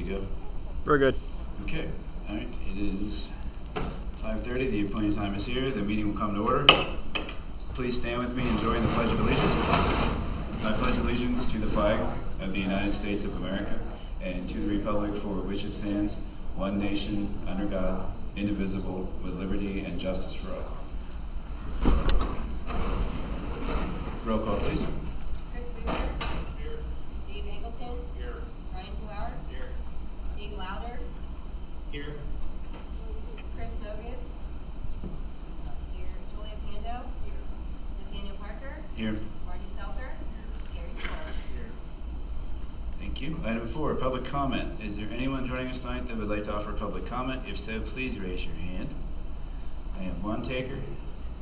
to go? We're good. Okay. All right. It is 5:30. The appointed time is here. The meeting will come to order. Please stand with me and join the Pledge of Allegiance. I pledge allegiance to the flag of the United States of America and to the republic for which it stands, one nation, under God, indivisible, with liberty and justice for all. Roll call, please. Chris Wheeler. Here. Dave Angleton. Here. Ryan Houwer. Here. Dave Louder. Here. Chris Mogus. Here. Julia Pando. Here. Nathaniel Parker. Here. Marty Selker. Gary Sparrow. Here. Thank you. Item 4, public comment. Is there anyone joining us tonight that would like to offer public comment? If so, please raise your hand. I have one taker.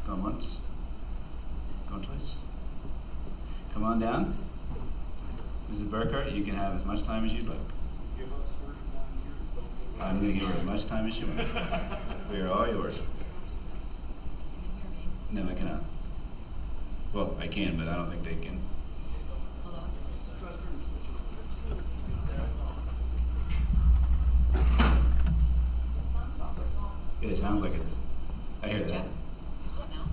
Going once. Going twice. Come on down. Mrs. Burkhart, you can have as much time as you'd like. Give us 31 years. I'm going to give her as much time as she wants. We are all yours. Can you hear me? No, I cannot. Well, I can, but I don't think they can. Hold on. It sounds like it's. I hear that. Jeff, is it now?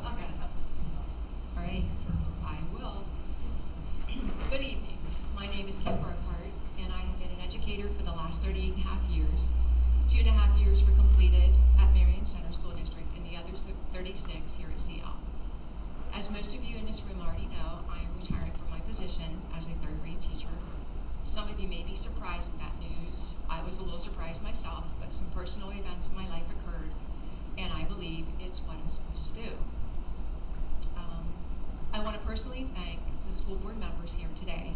Okay. All right, I will. Good evening. My name is Kim Burkhart, and I have been an educator for the last 38 and a half years. 2.5 years were completed at Marion Center School District, and the others 36 here at CL. As most of you in this room already know, I am retiring from my position as a third-grade teacher. Some of you may be surprised at that news. I was a little surprised myself, but some personal events in my life occurred, and I believe it's what I'm supposed to do. I want to personally thank the school board members here today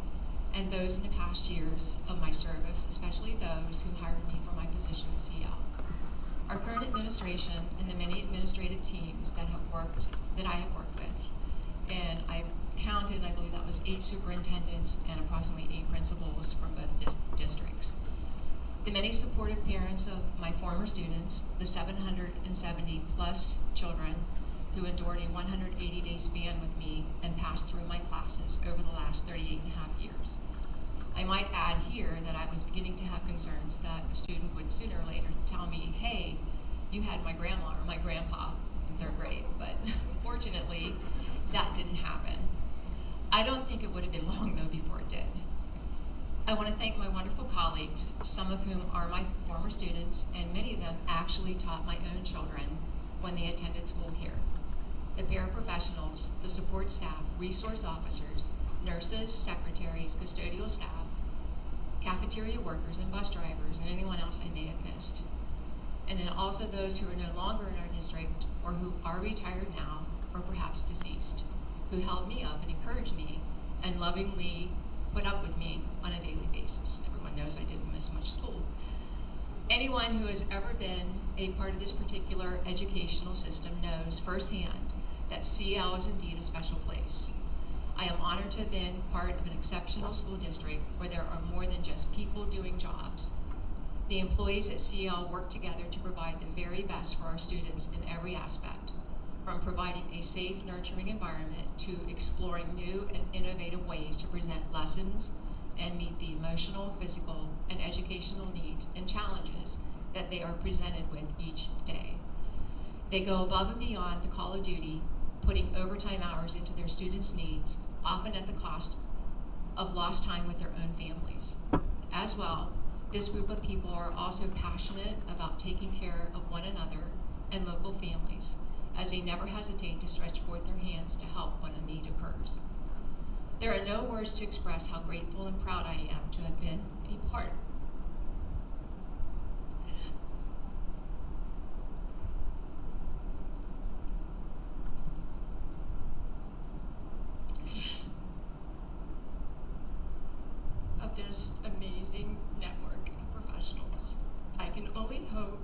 and those in the past years of my service, especially those who hired me for my position at CL. Our current administration and the many administrative teams that I have worked with, and I counted, I believe that was 8 superintendents and approximately 8 principals from both districts. The many supportive parents of my former students, the 770 plus children who endured a 180-day span with me and passed through my classes over the last 38 and a half years. I might add here that I was beginning to have concerns that a student would sooner or later tell me, hey, you had my grandma or my grandpa in 3rd grade, but fortunately, that didn't happen. I don't think it would have been long, though, before it did. I want to thank my wonderful colleagues, some of whom are my former students, and many of them actually taught my own children when they attended school here. The paraprofessionals, the support staff, resource officers, nurses, secretaries, custodial staff, cafeteria workers, and bus drivers, and anyone else I may have missed. And then also those who are no longer in our district or who are retired now or perhaps deceased, who held me up and encouraged me and lovingly put up with me on a daily basis. Everyone knows I didn't miss much school. Anyone who has ever been a part of this particular educational system knows firsthand that CL is indeed a special place. I am honored to have been part of an exceptional school district where there are more than just people doing jobs. The employees at CL work together to provide the very best for our students in every aspect, from providing a safe, nurturing environment to exploring new and innovative ways to present lessons and meet the emotional, physical, and educational needs and challenges that they are presented with each day. They go above and beyond the call of duty, putting overtime hours into their students' needs, often at the cost of lost time with their own families. As well, this group of people are also passionate about taking care of one another and local families, as they never hesitate to stretch forth their hands to help when a need occurs. There are no words to express how grateful and proud I am to have been a part of this amazing network of professionals. I can only hope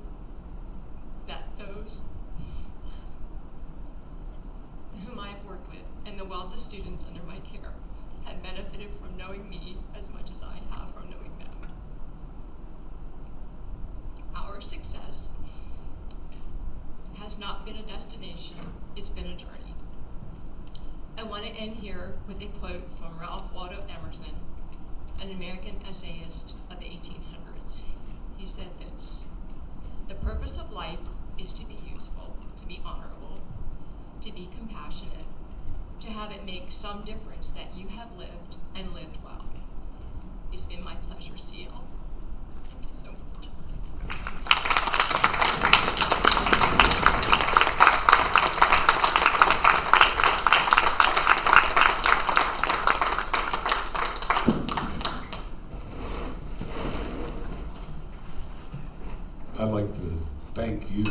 that those whom I have worked with and the wealth of students under my care have benefited from knowing me as much as I have from knowing them. Our success has not been a destination, it's been a journey. I want to end here with a quote from Ralph Waldo Emerson, an American essayist of the 1800s. He said this: "The purpose of life is to be useful, to be honorable, to be compassionate, to have it make some difference that you have lived and lived well." It's been my pleasure, CL. Thank you so much. I'd like to thank you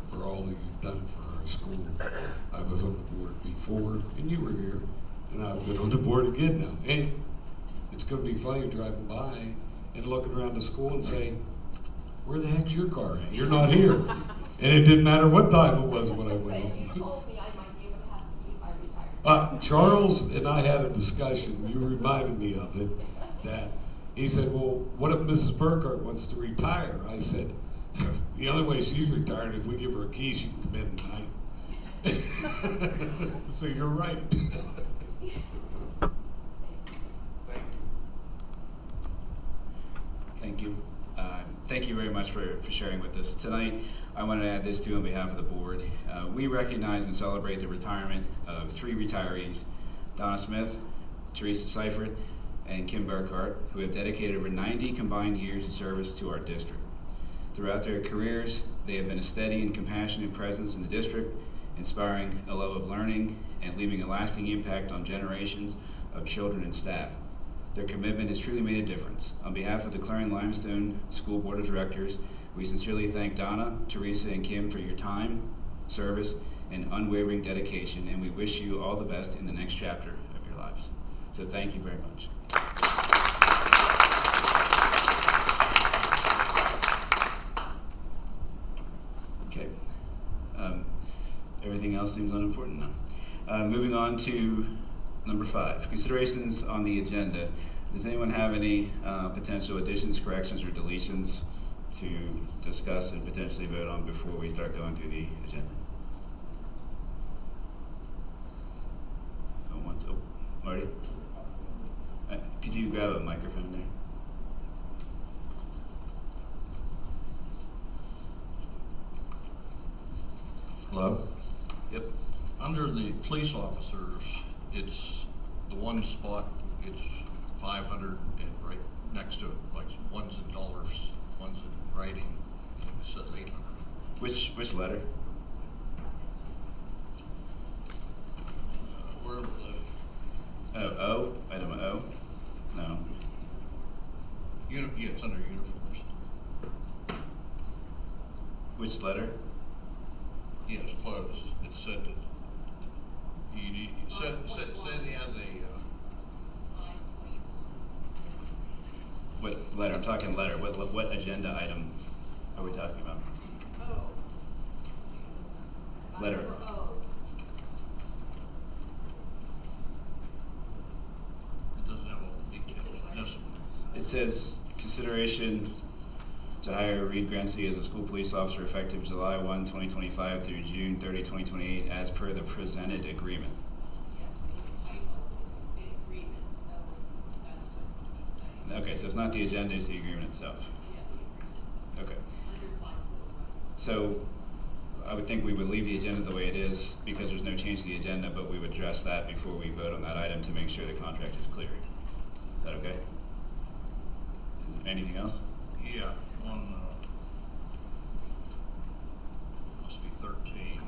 for all that you've done for our school. I was on the board before, and you were here, and I've been on the board again now. And it's going to be funny driving by and looking around the school and saying, "Where the heck's your car at? You're not here." And it didn't matter what time it was when I went home. You told me I might be able to have to keep my retirement. Charles and I had a discussion, you reminded me of it, that he said, "Well, what if Mrs. Burkhart wants to retire?" I said, "The only way she's retired, if we give her a key, she can come in tonight." So you're right. Thank you. Thank you very much for sharing with us. Tonight, I wanted to add this too on behalf of the board. We recognize and celebrate the retirement of 3 retirees: Donna Smith, Teresa Seifert, and Kim Burkhart, who have dedicated over 90 combined years of service to our district. Throughout their careers, they have been a steady and compassionate presence in the district, inspiring a love of learning and leaving a lasting impact on generations of children and staff. Their commitment has truly made a difference. On behalf of the Clarion-Limestone School Board of Directors, we sincerely thank Donna, Teresa, and Kim for your time, service, and unwavering dedication, and we wish you all the best in the next chapter of your lives. So thank you very much. Okay. Everything else seems unimportant now. Moving on to number 5, considerations on the agenda. Does anyone have any potential additions, corrections, or deletions to discuss and potentially vote on before we start going through the agenda? Marty? Could you grab a microphone there? Hello? Yep. Under the police officers, it's the one spot, it's 500, and right next to it, like one's in dollars, one's in writing, and it says 800. Which letter? Where were they? O? Item O? No. Yeah, it's under uniforms. Which letter? Yeah, it's closed. It said that it said he has a, What letter? I'm talking letter. What agenda item are we talking about? Letter. it doesn't have all the details. This one. It says consideration to hire Reed Grancy as a school police officer effective July 1, 2025 through June 30, 2028 as per the presented agreement. Okay, so it's not the agenda, it's the agreement itself. Okay. So I would think we would leave the agenda the way it is because there's no change to the agenda, but we would address that before we vote on that item to make sure the contract is clear. Is that okay? Is there anything else? Yeah, on, must be 13,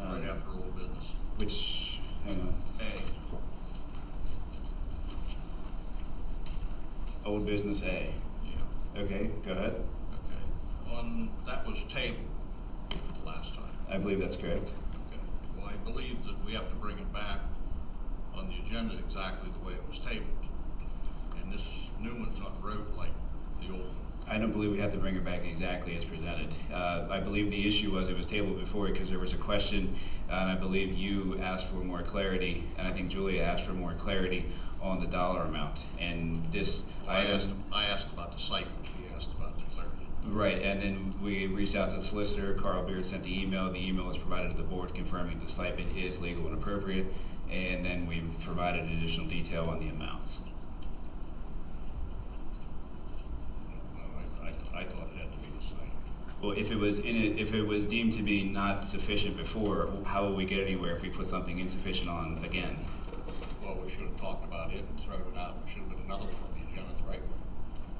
right after old business. Which, hang on, A, old business A. yeah, Okay, go ahead. okay. That was tabled the last time. I believe that's correct. Okay. Well, I believe that we have to bring it back on the agenda exactly the way it was tabled. And this new one's not wrote like the old one. I don't believe we have to bring it back exactly as presented. I believe the issue was it was tabled before because there was a question, and I believe you asked for more clarity, and I think Julia asked for more clarity on the dollar amount. And this I asked about the site, she asked about the clarity. Right, and then we reached out to the solicitor. Carl Beard sent the email. The email was provided to the board confirming the stipend is legal and appropriate, and then we've provided additional detail on the amounts. Well, if it was if it was deemed to be not sufficient before, how will we get anywhere if we put something insufficient on again? Well, we should have talked about it and thrown it out. There should have been another one on the agenda the right way.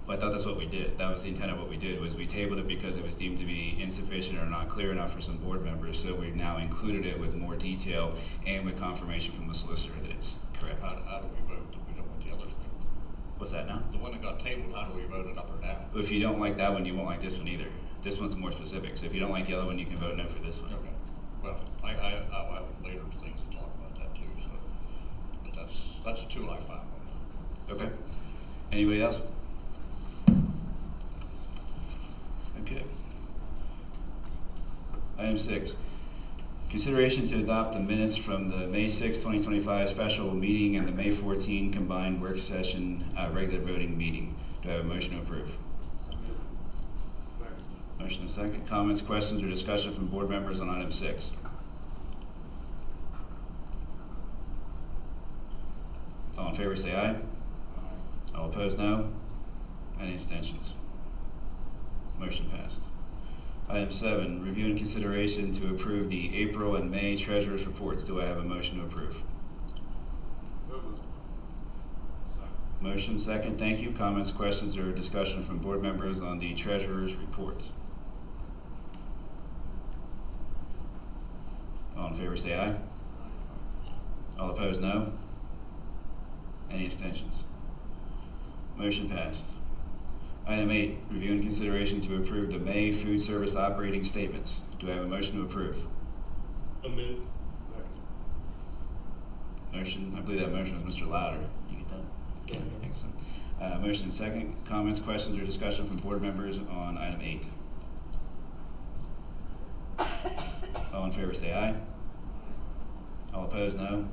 Well, I thought that's what we did. That was the intent of what we did, was we tabled it because it was deemed to be insufficient or not clear enough for some board members, so we've now included it with more detail and with confirmation from the solicitor that it's correct. How do we vote that we don't want the other thing? What's that now? The one that got tabled, how do we vote it up or down? If you don't like that one, you won't like this one either. This one's more specific, so if you don't like the other one, you can vote no for this one. Okay. Well, I'll have later things to talk about that too, so, but that's the two I found on that. Okay. Anybody else? Okay. Item 6. Consideration to adopt the minutes from the May 6, 2025 special meeting and the May 14 combined work session regular voting meeting. Do I have a motion to approve? Motion and second. Comments, questions, or discussion from board members on item 6? All in favor say aye. All opposed, no. Any abstentions? Motion passed. Item 7, review and consideration to approve the April and May treasurer's reports. Do I have a motion to approve? So moved. Motion second. Thank you. Comments, questions, or discussion from board members on the treasurer's reports? All in favor say aye. All opposed, no. Any abstentions? Motion passed. Item 8, review and consideration to approve the May food service operating statements. Do I have a motion to approve? Amend. Second. Motion, I believe that motion was Mr. Louder. You get that? Okay, excellent. Motion second. Comments, questions, or discussion from board members on item 8? All in favor say aye. All opposed, no.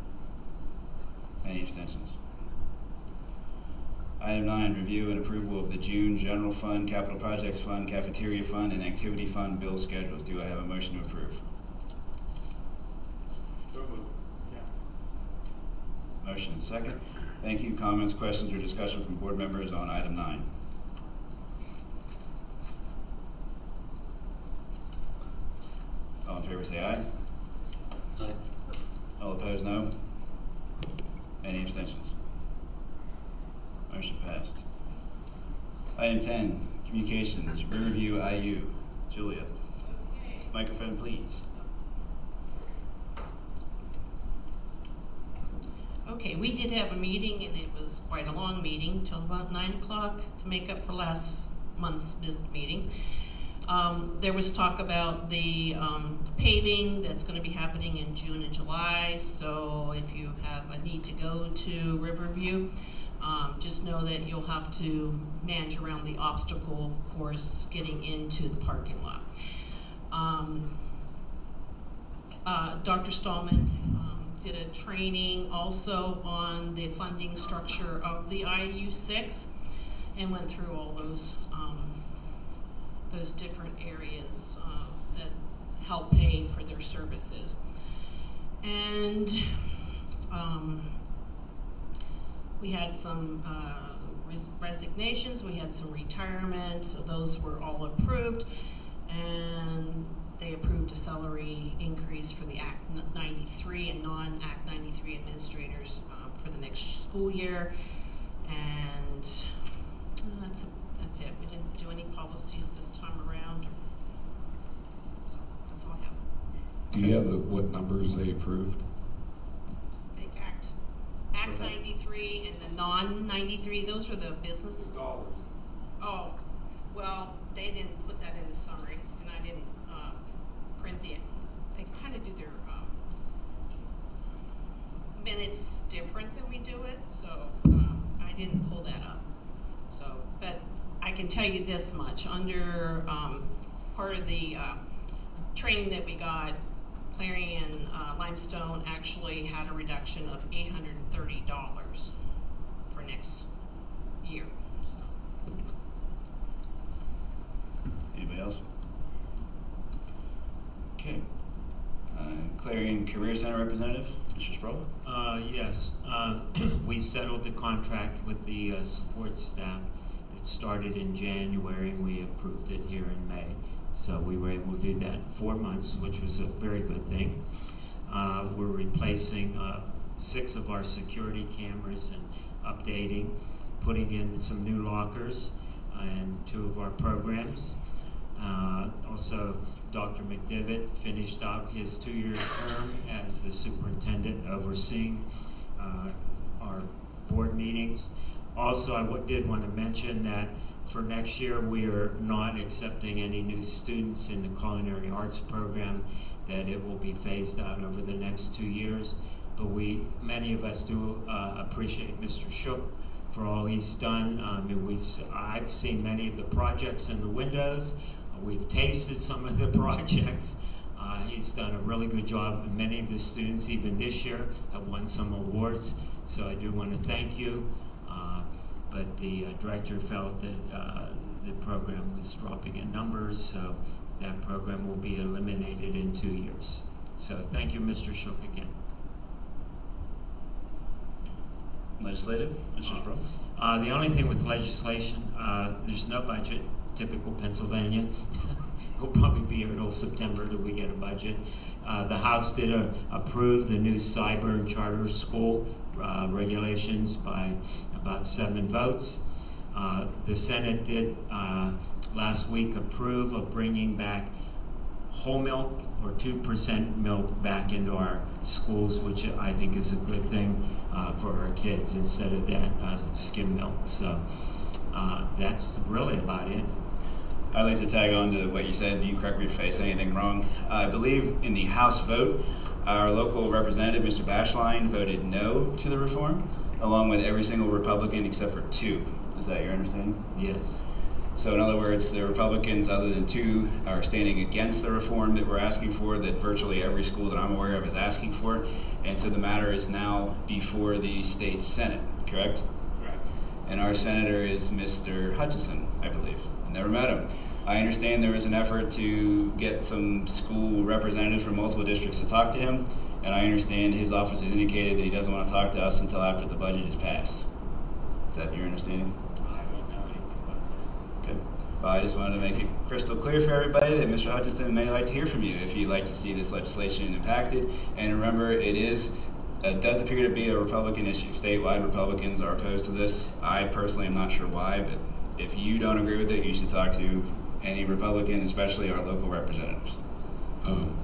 Any abstentions? Item 9, review and approval of the June General Fund, Capital Projects Fund, Cafeteria Fund, and Activity Fund bill schedules. Do I have a motion to approve? So moved. Second. Motion and second. Thank you. Comments, questions, or discussion from board members on item 9? All in favor say aye. Aye. All opposed, no. Any abstentions? Motion passed. Item 10, communications, Riverview IU. Julia, microphone please. Okay, we did have a meeting, and it was quite a long meeting, till about 9 o'clock to make up for last month's meeting. There was talk about the paving that's going to be happening in June and July, so if you have a need to go to Riverview, just know that you'll have to manage around the obstacle course getting into the parking lot. Dr. Stallman did a training also on the funding structure of the IU6 and went through all those different areas that help pay for their services. And we had some resignations, we had some retirement, so those were all approved, and they approved a salary increase for the Act 93 and non-Act 93 administrators for the next school year, and that's it. We didn't do any policies this time around, so that's all I have. Do you have what numbers they approved? The Act 93 and the non-93, those are the business. Dollars. Oh, well, they didn't put that in the summary, and I didn't print it. They kind of do their minutes different than we do it, so I didn't pull that up. So, but I can tell you this much: under part of the training that we got, Clarion-Limestone actually had a reduction of $830 for next year. So. Anybody else? Okay. Clarion Career Center representative, Mr. Sproul. Yes, we settled the contract with the support staff. It started in January and we approved it here in May. So we were able to do that in 4 months, which was a very good thing. We're replacing 6 of our security cameras and updating, putting in some new lockers in 2 of our programs. Also, Dr. McDivitt finished out his 2-year term as the superintendent overseeing our board meetings. Also, I did want to mention that for next year, we are not accepting any new students in the culinary arts program, that it will be phased out over the next 2 years. But many of us do appreciate Mr. Shook for all he's done. I've seen many of the projects in the windows. We've tasted some of the projects. He's done a really good job, and many of the students, even this year, have won some awards. So I do want to thank you. But the director felt that the program was dropping in numbers, so that program will be eliminated in 2 years. So thank you, Mr. Shook, again. Legislative, Mr. Sproul? The only thing with legislation, there's no budget, typical Pennsylvania. It'll probably be here until September till we get a budget. The House did approve the new cyber and charter school regulations by about 7 votes. The Senate did last week approve of bringing back whole milk or 2% milk back into our schools, which I think is a good thing for our kids instead of that skim milk. So that's really about it. I'd like to tag on to what you said. You correct me if I say anything wrong. I believe in the House vote, our local representative, Mr. Bashline, voted no to the reform, along with every single Republican except for 2. Is that your understanding? Yes. So in other words, the Republicans, other than 2, are standing against the reform that we're asking for, that virtually every school that I'm aware of is asking for. And so the matter is now before the state Senate, correct? Correct. And our senator is Mr. Hutchison, I believe. I never met him. I understand there was an effort to get some school representatives from multiple districts to talk to him, and I understand his office has indicated that he doesn't want to talk to us until after the budget is passed. Is that your understanding? I don't know anything about that. Okay. Well, I just wanted to make it crystal clear for everybody that Mr. Hutchinson may like to hear from you if you'd like to see this legislation impacted. And remember, it does appear to be a Republican issue. Statewide Republicans are opposed to this. I personally am not sure why, but if you don't agree with it, you should talk to any Republican, especially our local representatives.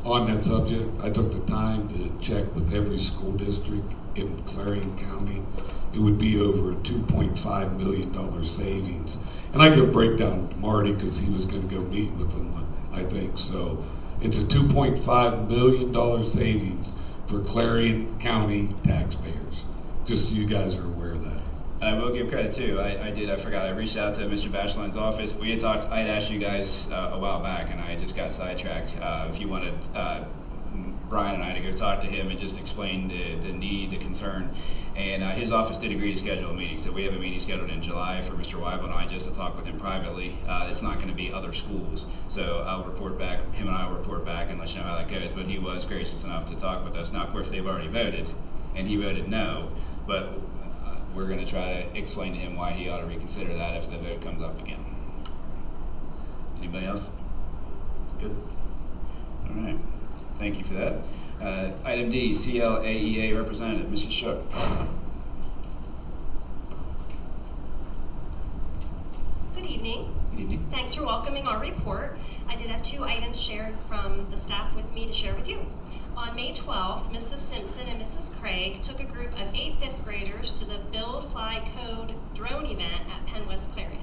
On that subject, I took the time to check with every school district in Clarion County. It would be over a $2.5 million savings. And I could break down to Marty because he was going to go meet with them, I think. So it's a $2.5 million savings for Clarion County taxpayers. Just so you guys are aware of that. And I will give credit too. I forgot. I reached out to Mr. Bashline's office. We had talked. I had asked you guys a while back, and I just got sidetracked. If you wanted Brian and I to go talk to him and just explain the need, the concern, and his office did agree to schedule a meeting. So we have a meeting scheduled in July for Mr. Weibel and I just to talk with him privately. It's not going to be other schools. So I'll report back. Him and I will report back and let you know how that goes. But he was gracious enough to talk with us. Now, of course, they've already voted, and he voted no, but we're going to try to explain to him why he ought to reconsider that if the vote comes up again. Anybody else? Good. All right. Thank you for that. Item D, CLAEA representative, Mrs. Shook. Good evening. Good evening. Thanks for welcoming our report. I did have 2 items shared from the staff with me to share with you. On May 12th, Mrs. Simpson and Mrs. Craig took a group of 8 fifth graders to the Build, Fly, Code drone event at Penn West Clarion.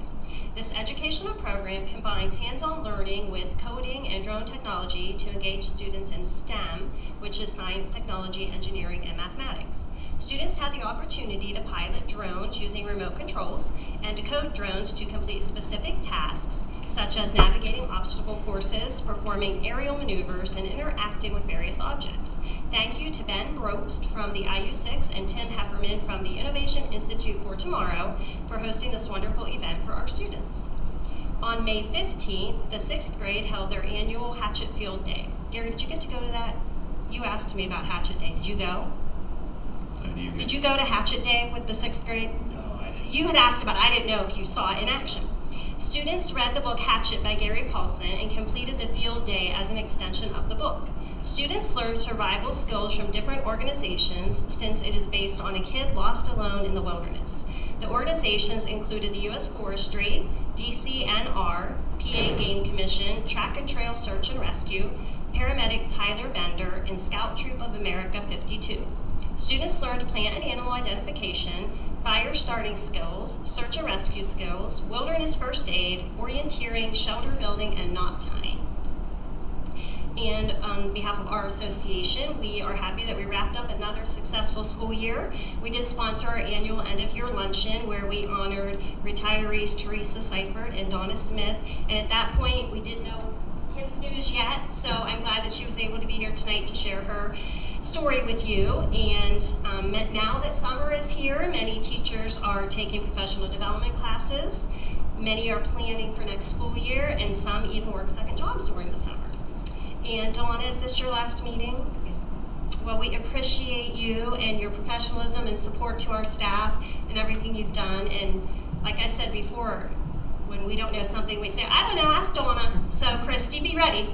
This educational program combines hands-on learning with coding and drone technology to engage students in STEM, which is science, technology, engineering, and mathematics. Students had the opportunity to pilot drones using remote controls and to code drones to complete specific tasks, such as navigating obstacle courses, performing aerial maneuvers, and interacting with various objects. Thank you to Ben Brobst from the IU6 and Tim Hefferman from the Innovation Institute for Tomorrow for hosting this wonderful event for our students. On May 15th, the 6th grade held their annual Hatchet Field Day. Gary, did you get to go to that? You asked me about Hatchet Day. Did you go? Did you go to Hatchet Day with the 6th grade? No, I didn't. You had asked about it. I didn't know if you saw it in action. Students read the book Hatchet by Gary Paulson and completed the field day as an extension of the book. Students learned survival skills from different organizations since it is based on a kid lost alone in the wilderness. The organizations included the U.S. Forestry, DCNR, PA Game Commission, Track and Trail Search and Rescue, paramedic Tyler Bender, and Scout Troop of America 52. Students learned plant and animal identification, fire starting skills, search and rescue skills, wilderness first aid, orienteering, shelter building, and knot tying. And on behalf of our association, we are happy that we wrapped up another successful school year. We did sponsor our annual end-of-year luncheon where we honored retirees Teresa Seifert and Donna Smith. And at that point, we didn't know Kim's news yet, so I'm glad that she was able to be here tonight to share her story with you. And now that summer is here, many teachers are taking professional development classes. Many are planning for next school year, and some even work second jobs during the summer. And Donna, is this your last meeting? Well, we appreciate you and your professionalism and support to our staff and everything you've done. And like I said before, when we don't know something, we say, I don't know, ask Donna. So, Christy, be ready.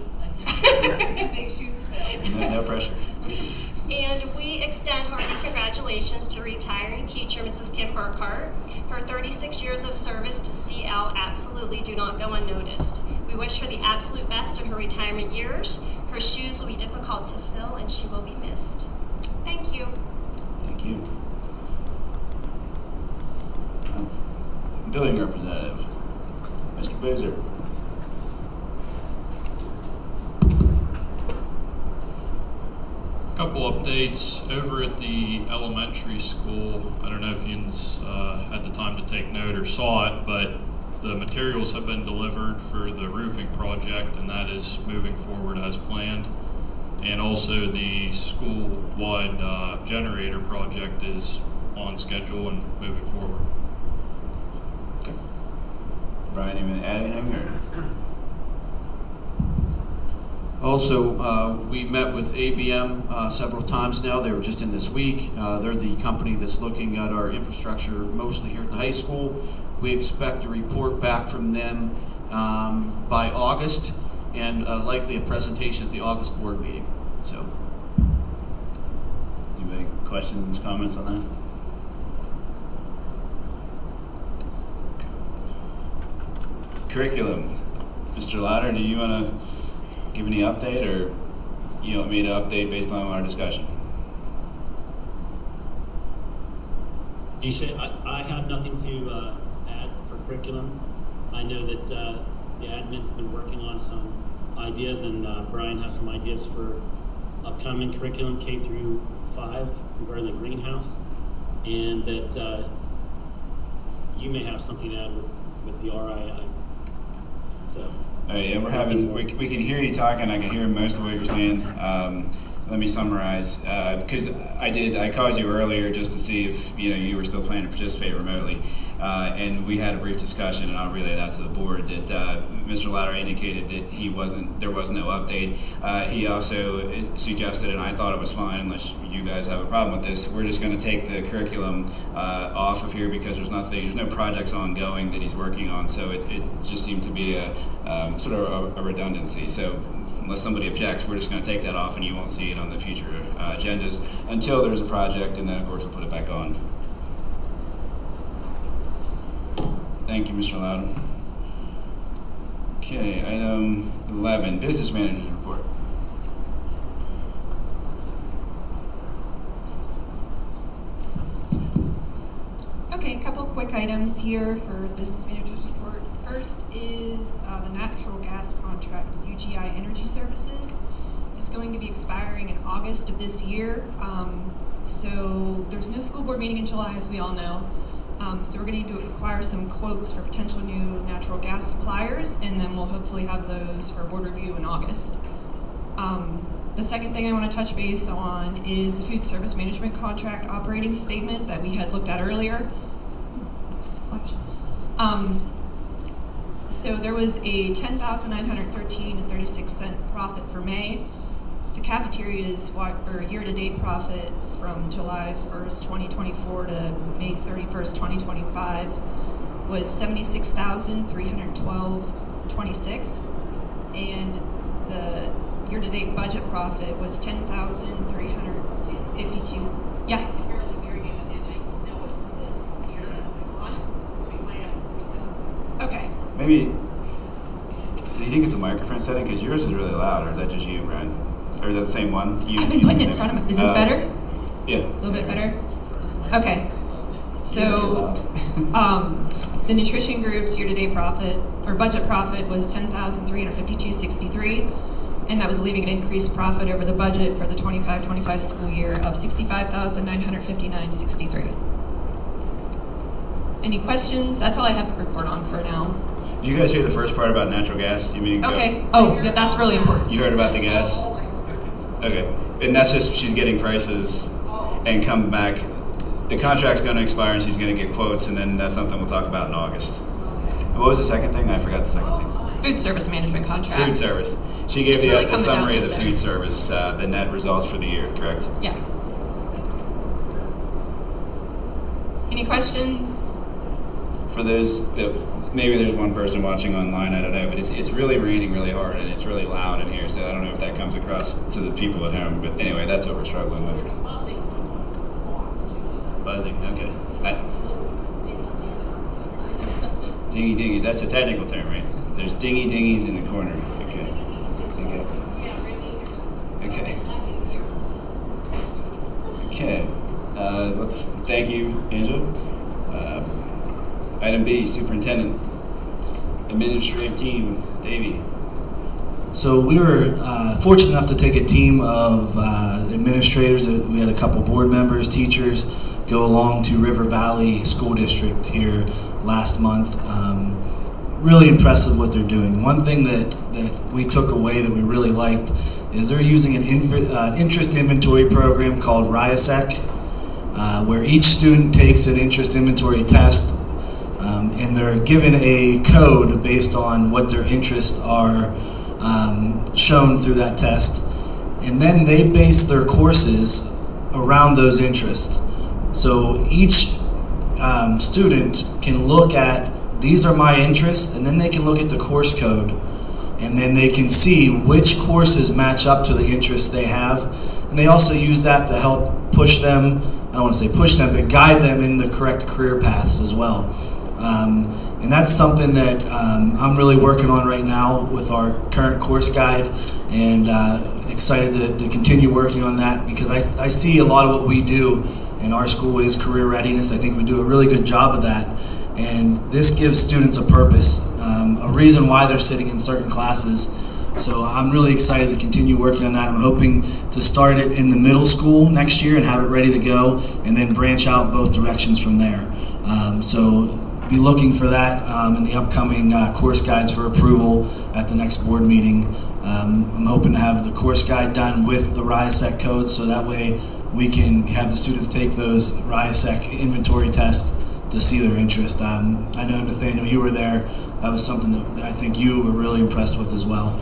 Big shoes to fill. No pressure. And we extend hearty congratulations to retiring teacher Mrs. Kim Burkhart. Her 36 years of service to CL absolutely do not go unnoticed. We wish her the absolute best in her retirement years. Her shoes will be difficult to fill and she will be missed. Thank you. Thank you. Building representative, Mr. Boozer. Couple updates over at the elementary school. I don't know if you had the time to take note or saw it, but the materials have been delivered for the roofing project, and that is moving forward as planned. And also the school-wide generator project is on schedule and moving forward. Okay. Brian, you want to add anything? Or? Also, we met with ABM several times now. They were just in this week. They're the company that's looking at our infrastructure mostly here at the high school. We expect a report back from them by August, and likely a presentation at the August board meeting. So, Anybody questions, comments on that? Okay. Curriculum. Mr. Louder, do you want to give any update, or you want me to update based on our discussion? You say I have nothing to add for curriculum. I know that the admin's been working on some ideas, and Brian has some ideas for upcoming curriculum K through 5 regarding the greenhouse, and that you may have something to add with the RII. So. All right, yeah, we can hear you talking. I can hear most of what you're saying. Let me summarize, because I called you earlier just to see if you were still planning to participate remotely, and we had a brief discussion, and I'll relay that to the board, that Mr. Louder indicated that there was no update. He also suggested, and I thought it was fine unless you guys have a problem with this, we're just going to take the curriculum off of here because there's no projects ongoing that he's working on, so it just seemed to be a sort of a redundancy. So unless somebody objects, we're just going to take that off, and you won't see it on the future agendas until there's a project, and then of course we'll put it back on. Thank you, Mr. Loudon. Okay, item 11, business manager's report. Okay, a couple quick items here for business manager's report. First is the natural gas contract with UGI Energy Services. It's going to be expiring in August of this year. So there's no school board meeting in July, as we all know. So we're going to need to acquire some quotes for potential new natural gas suppliers, and then we'll hopefully have those for board review in August. The second thing I want to touch base on is the food service management contract operating statement that we had looked at earlier. So there was a $10,913.36 profit for May. The cafeteria's year-to-date profit from July 1st, 2024 to May 31st, 2025 was $76,312.26, and the year-to-date budget profit was $10,352. Yeah. Barely hearing you, and I know it's this year on, we might have to speak up. Okay. Maybe, do you think it's a microphone setting? Because yours is really loud, or is that just you, Brian? Or is that the same one? I've been putting it in front of me. Is this better? Yeah. A little bit better? Okay. So, the nutrition group's year-to-date profit, or budget profit, was $10,352.63, and that was leaving an increased profit over the budget for the 25-25 school year of $65,959.63. Any questions? That's all I have to report on for now. Did you guys hear the first part about natural gas? You mean Okay. Oh, that's really important. You heard about the gas? Okay. And that's just she's getting prices and come back. The contract's going to expire and she's going to get quotes, and then that's something we'll talk about in August. And what was the second thing? I forgot the second thing. Food service management contract. Food service. She gave It's the, really the coming summary down of the to food that. service, the net results for the year, correct? Yeah. Any questions? For those, maybe there's one person watching online, I don't know, but it's really raining really hard and it's really loud in here, so I don't know if that comes across to the people at home, but anyway, that's what we're struggling with. Buzzing, okay. Dingy dingies, that's a technical term, right? There's dingy dingies in the corner. Okay. Okay. Okay. Let's thank you, Angela. Item B, Superintendent, Administrative Team, Davey. So we were fortunate enough to take a team of administrators. We had a couple board members, teachers, go along to River Valley School District here last month. Really impressive what they're doing. One thing that we took away that we really liked is they're using an interest inventory program called RIASEC, where each student takes an interest inventory test, and they're given a code based on what their interests are shown through that test, and then they base their courses around those interests. So each student can look at, these are my interests, and then they can look at the course code, and then they can see which courses match up to the interests they have, and they also use that to help push them, I don't want to say push them, but guide them in the correct career paths as well. And that's something that I'm really working on right now with our current course guide, and excited to continue working on that, because I see a lot of what we do in our school is career readiness. I think we do a really good job of that, and this gives students a purpose, a reason why they're sitting in certain classes. So I'm really excited to continue working on that. I'm hoping to start it in the middle school next year and have it ready to go, and then branch out both directions from there. So be looking for that in the upcoming course guides for approval at the next board meeting. I'm hoping to have the course guide done with the RIASEC codes, so that way we can have the students take those RIASEC inventory tests to see their interest. I know, Nathaniel, you were there. That was something that I think you were really impressed with as well.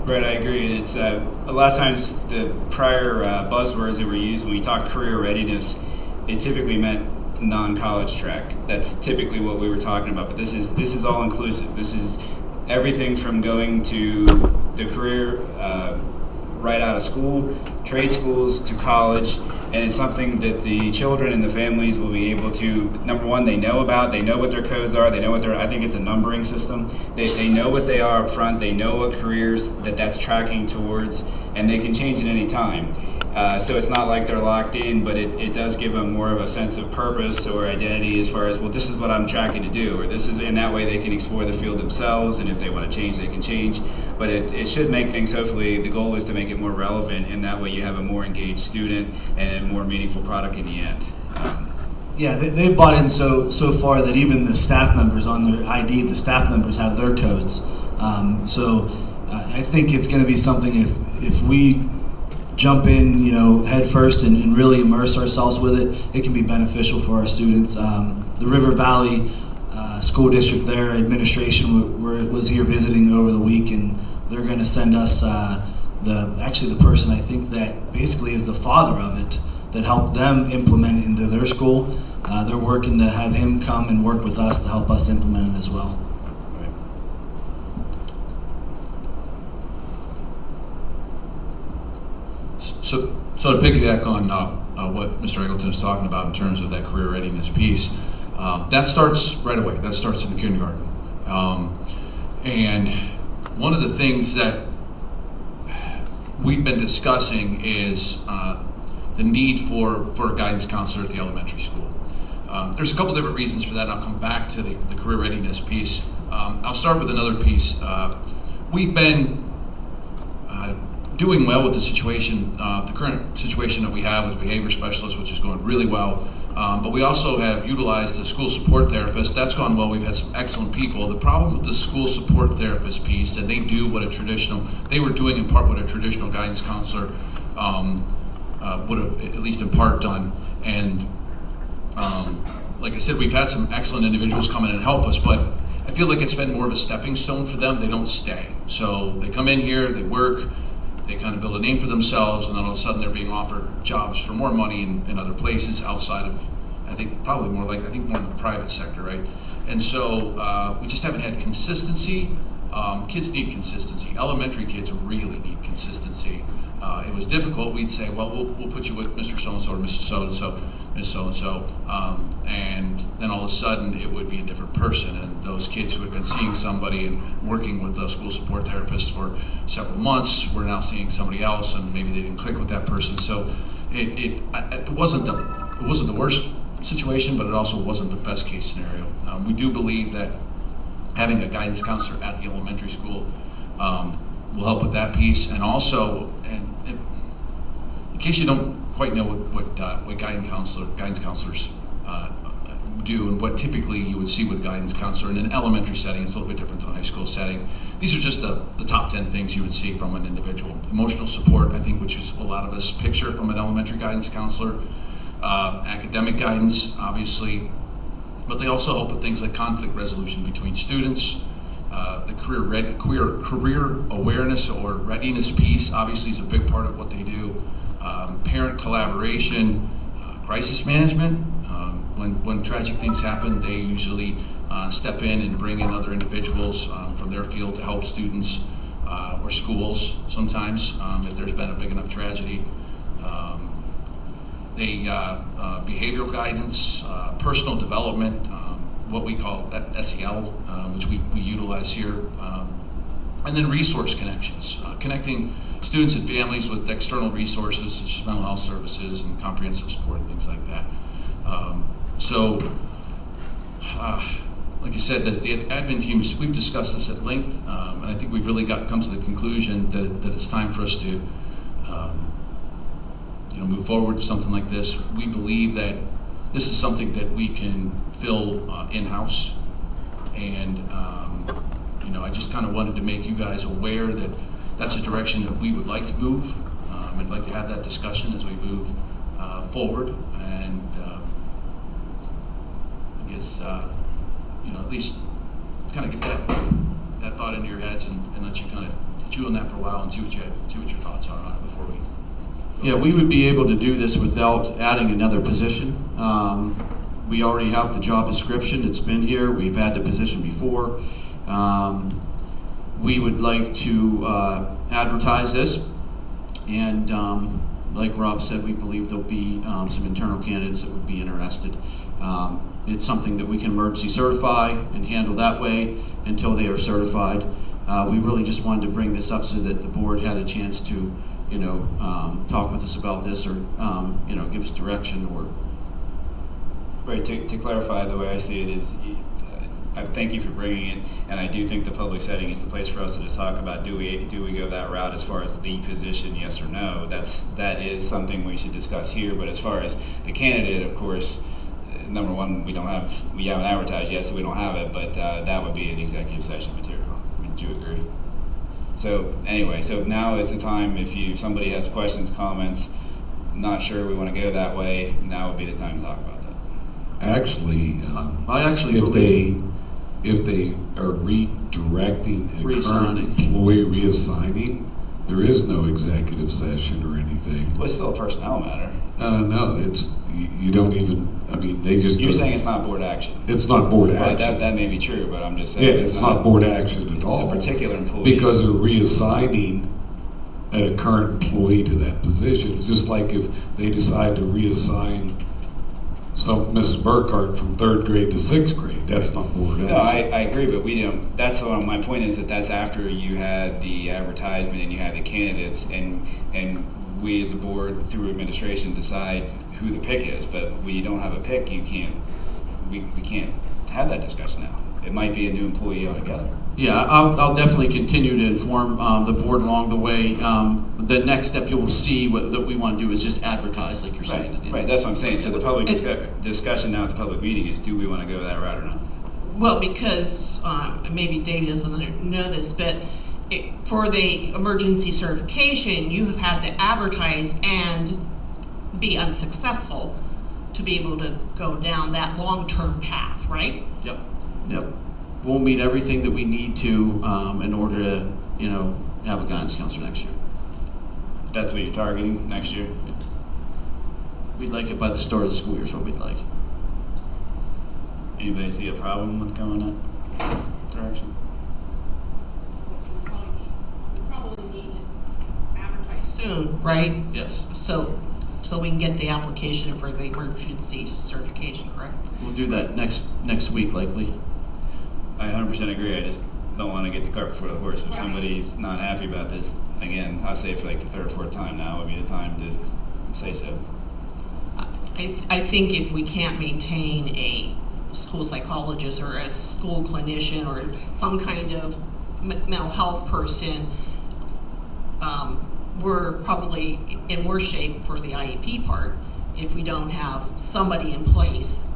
Right, I agree. And it's a lot of times the prior buzzwords that were used when we talk career readiness, it typically meant non-college track. That's typically what we were talking about. But this is all inclusive. This is everything from going to the career right out of school, trade schools to college, and it's something that the children and the families will be able to, number one, they know about, they know what their codes are, they know what their, I think it's a numbering system, they know what they are up front, they know what careers that's tracking towards, and they can change at any time. So it's not like they're locked in, but it does give them more of a sense of purpose or identity as far as, well, this is what I'm tracking to do, or this is, in that way they can explore the field themselves, and if they want to change, they can change. But it should make things, hopefully, the goal is to make it more relevant, and that way you have a more engaged student and a more meaningful product in the end. Yeah, they've bought in so far that even the staff members on their ID, the staff members have their codes. So I think it's going to be something if we jump in, head first and really immerse ourselves with it, it can be beneficial for our students. The River Valley School District, their administration was here visiting over the week, and they're going to send us the person I think that basically is the father of it that help them implement into their school. They're working to have him come and work with us to help us implement it as well. So to piggyback on what Mr. Eggleton is talking about in terms of that career readiness piece, that starts right away. That starts in the kindergarten. And one of the things that we've been discussing is the need for a guidance counselor at the elementary school. There's a couple different reasons for that, and I'll come back to the career readiness piece. I'll start with another piece. We've been doing well with the situation, the current situation that we have with the behavior specialist, which is going really well. But we also have utilized the school support therapist. That's gone well. We've had some excellent people. The problem with the school support therapist piece, and they were doing in part what a traditional guidance counselor would have at least in part done. And like I said, we've had some excellent individuals come in and help us, but I feel like it's been more of a stepping stone for them. They don't stay. So they come in here, they work, they kind of build a name for themselves, and then all of a sudden they're being offered jobs for more money in other places outside of, I think probably more in the private sector, right? And so we just haven't had consistency. Kids need consistency. Elementary kids really need consistency. It was difficult. We'd say, well, we'll put you with Mr. So-and-so or Mrs. So-and-so, Ms. So-and-so, and then all of a sudden it would be a different person. And those kids who had been seeing somebody and working with a school support therapist for several months were now seeing somebody else, and maybe they didn't click with that person. So it wasn't the worst situation, but it also wasn't the best case scenario. We do believe that having a guidance counselor at the elementary school will help with that piece, and also, in case you don't quite know what guidance counselors do, and what typically you would see with guidance counselor in an elementary setting. It's a little bit different than a high school setting. These are just the top 10 things you would see from an individual. Emotional support, I think, which is a lot of us picture from an elementary guidance counselor. Academic guidance, obviously, but they also help with things like conflict resolution between students. The career awareness or readiness piece obviously is a big part of what they do. Parent collaboration, crisis management. When tragic things happen, they usually step in and bring in other individuals from their field to help students or schools sometimes if there's been a big enough tragedy. Behavioral guidance, personal development, what we call SEL, which we utilize here, and then resource connections, connecting students and families with external resources such as mental health services and comprehensive support and things like that. Like I said, the admin team, we've discussed this at length, and I think we've really come to the conclusion that it's time for us to move forward with something like this. We believe that this is something that we can fill in-house, and I just kind of wanted to make you guys aware that that's a direction that we would like to move. I'd like to have that discussion as we move forward, and I guess at least kind of get that thought into your heads and let you kind of chew on that for a while and see what your thoughts are on it before we. Yeah, we would be able to do this without adding another position. We already have the job description. It's been here. We've had the position before. We would like to advertise this, and like Rob said, we believe there'll be some internal candidates that would be interested. It's something that we can emergency certify and handle that way until they are certified. We really just wanted to bring this up so that the board had a chance to talk with us about this, or give us direction, or. Right, to clarify, the way I see it is, I thank you for bringing it, and I do think the public setting is the place for us to talk about, do we go that route as far as the position, yes or no? That is something we should discuss here, but as far as the candidate, of course, number one, we haven't advertised yet, so we don't have it, but that would be an executive session material. Would you agree? So anyway, so now is the time, if somebody has questions, comments, not sure we want to go that way, now would be the time to talk about that. Actually, if they are redirecting a current employee, reassigning, There is no executive session or anything. Well, it's still a personnel matter. No, you don't even, I mean, they just. You're saying it's not board action. It's not board Well, action. that may be true, but I'm just saying. Yeah, it's not board action at all. A particular employee. Because they're reassigning a current employee to that position. It's just like if they decide to reassign Mrs. Burkhart from 3rd grade to 6th grade. That's not board action. No, I agree, but we don't, my point is that that's after you had the advertisement and you had the candidates, and we as a board through administration decide who the pick is, but when you don't have a pick, we can't have that discussion now. It might be a new employee altogether. Yeah, I'll definitely continue to inform the board along the way. The next step you will see that we want to do is just advertise, like you're saying. Right, that's what I'm saying. So the public discussion now at the public meeting is, do we want to go that route or not? Well, because maybe Dave doesn't know this, but for the emergency certification, you have had to advertise and be unsuccessful to be able to go down that long-term path, right? Yep. We'll meet everything that we need to in order to, have a guidance counselor next year. That's what you're targeting next year? We'd like it by the start of the school year is what we'd like. Anybody see a problem with going that direction? We probably need to advertise soon, right? Yes. So we can get the application for the emergency certification, correct? We'll do that next week likely. I 100% agree. I just don't want to get the cart before the horse. If somebody's not happy about this, again, I'll say it for like the 3rd or 4th time now would be the time to say so. I think if we can't maintain a school psychologist or a school clinician or some kind of mental health person, we're probably in worse shape for the IEP part if we don't have somebody in place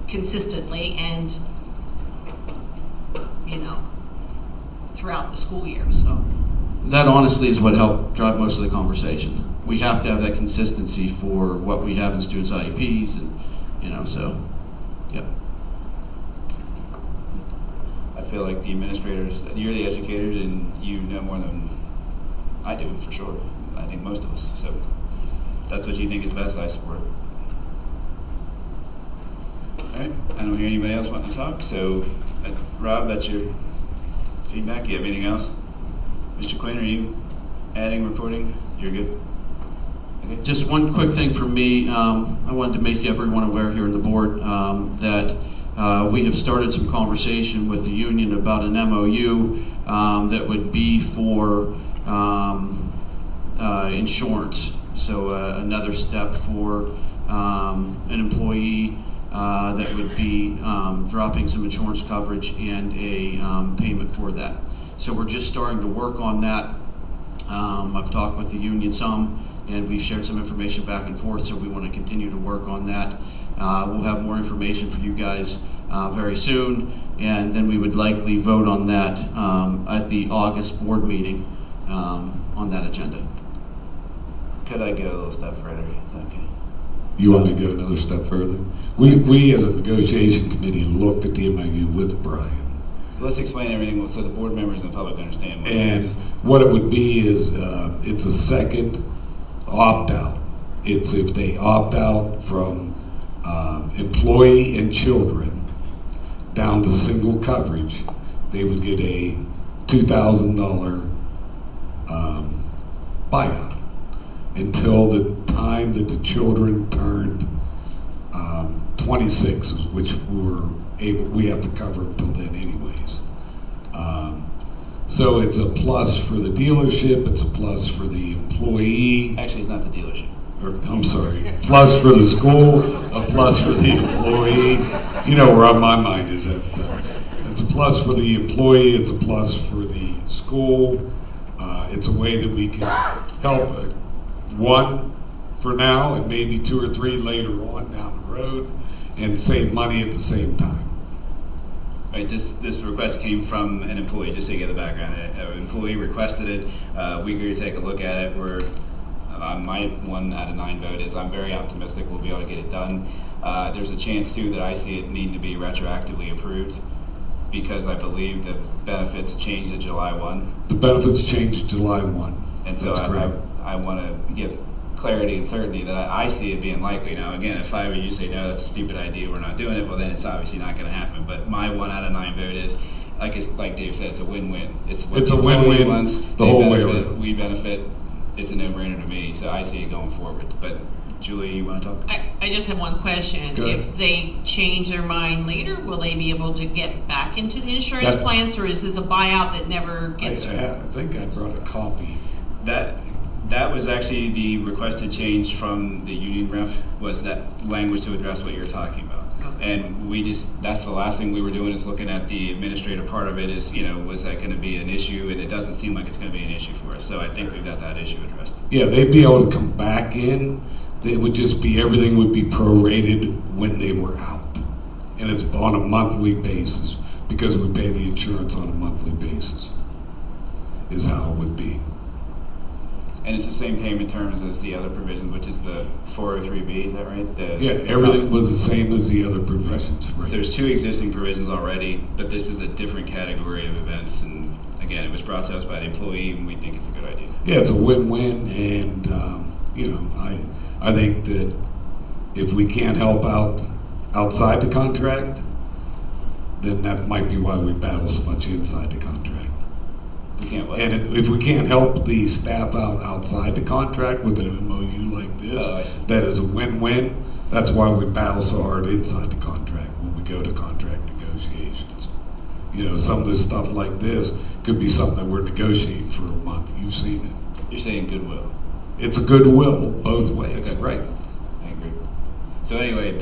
consistently and throughout the school year. So that honestly is what helped drive most of the conversation. We have to have that consistency for what we have in students' IEPs, and so yep. I feel like the administrators, you're the educators, and you know more than I do for sure. I think most of us. So if that's what you think is best, I support it. All right. I don't hear anybody else wanting to talk. So, Rob, that's your feedback. You have anything else? Mr. Quinn, are you adding, reporting? You're good? Okay. Just one quick thing from me. I wanted to make everyone aware here on the board that we have started some conversation with the union about an MOU that would be for insurance. So another step for an employee that would be dropping some insurance coverage and a payment for that. So we're just starting to work on that. I've talked with the union some, and we've shared some information back and forth, so we want to continue to work on that. We'll have more information for you guys very soon, and then we would likely vote on that at the August board meeting on that agenda. Could I go a little step further? Is that okay? You want me to go another step further? We as a negotiation committee looked at the MOU with Brian. Let's explain everything so the board members and the public understand. And what it would be is it's a second opt-out. It's if they opt out from employee and children down to single coverage, they would get a $2,000 buyout until the time that the children turned 26, which we have to cover until then anyways. So it's a plus for the dealership, it's a plus for the employee. Actually, it's not the dealership. I'm sorry, plus for the school, a plus for the employee. You know where my mind is at the time. It's a plus for the employee, it's a plus for the school. It's a way that we can help one for now and maybe 2 or 3 later on down the road and save money at the same time. Right, this request came from an employee, just to get the background. An employee requested it. We agreed to take a look at it. My 1 out of 9 vote is I'm very optimistic we'll be able to get it done. There's a chance too that I see it needing to be retroactively approved. because I believe the benefits changed at July 1. The benefits changed July 1. And so That's correct. I want to give clarity and certainty that I see it being likely. Now, again, if I were you say, no, that's a stupid idea, we're not doing it, well, then it's obviously not going to happen. But my 1 out of 9 vote is, like Dave said, it's a win-win. It's a win-win the whole way benefit, around. we benefit. It's a no-brainer to me, so I see it going forward. But Julie, you want to talk? I just have one question. Go ahead. If they change their mind later, will they be able to get back into the insurance plans, or is this a buyout that never gets? I think I brought a copy. That was actually the requested change from the union rep, was that language to address what you're talking about. Okay. And that's the last thing we were doing, is looking at the administrative part of it, is, was that going to be an issue? And it doesn't seem like it's going to be an issue for us. So I think we've got that issue addressed. Yeah, they'd be able to come back in. It would just be, everything would be prorated when they were out. And it's on a monthly basis, because we pay the insurance on a monthly basis, is how it would be. And it's the same payment terms as the other provisions, which is the 403B, is that right? Yeah, everything was the same as the other provisions. Right. So there's 2 existing provisions already, but this is a different category of events. And again, it was brought to us by the employee, and we think it's a good idea. Yeah, it's a win-win, and I think that if we can't help out outside the contract, then that might be why we battle so much inside the contract. We can't what? And if we can't help the staff out outside the contract with an MOU like this, that is a win-win. That's why we battle so hard inside the contract when we go to contract negotiations. Some of this stuff like this could be something that we're negotiating for a month. You've seen it. You're saying goodwill. It's a goodwill both ways, Okay. right? I agree. So anyway,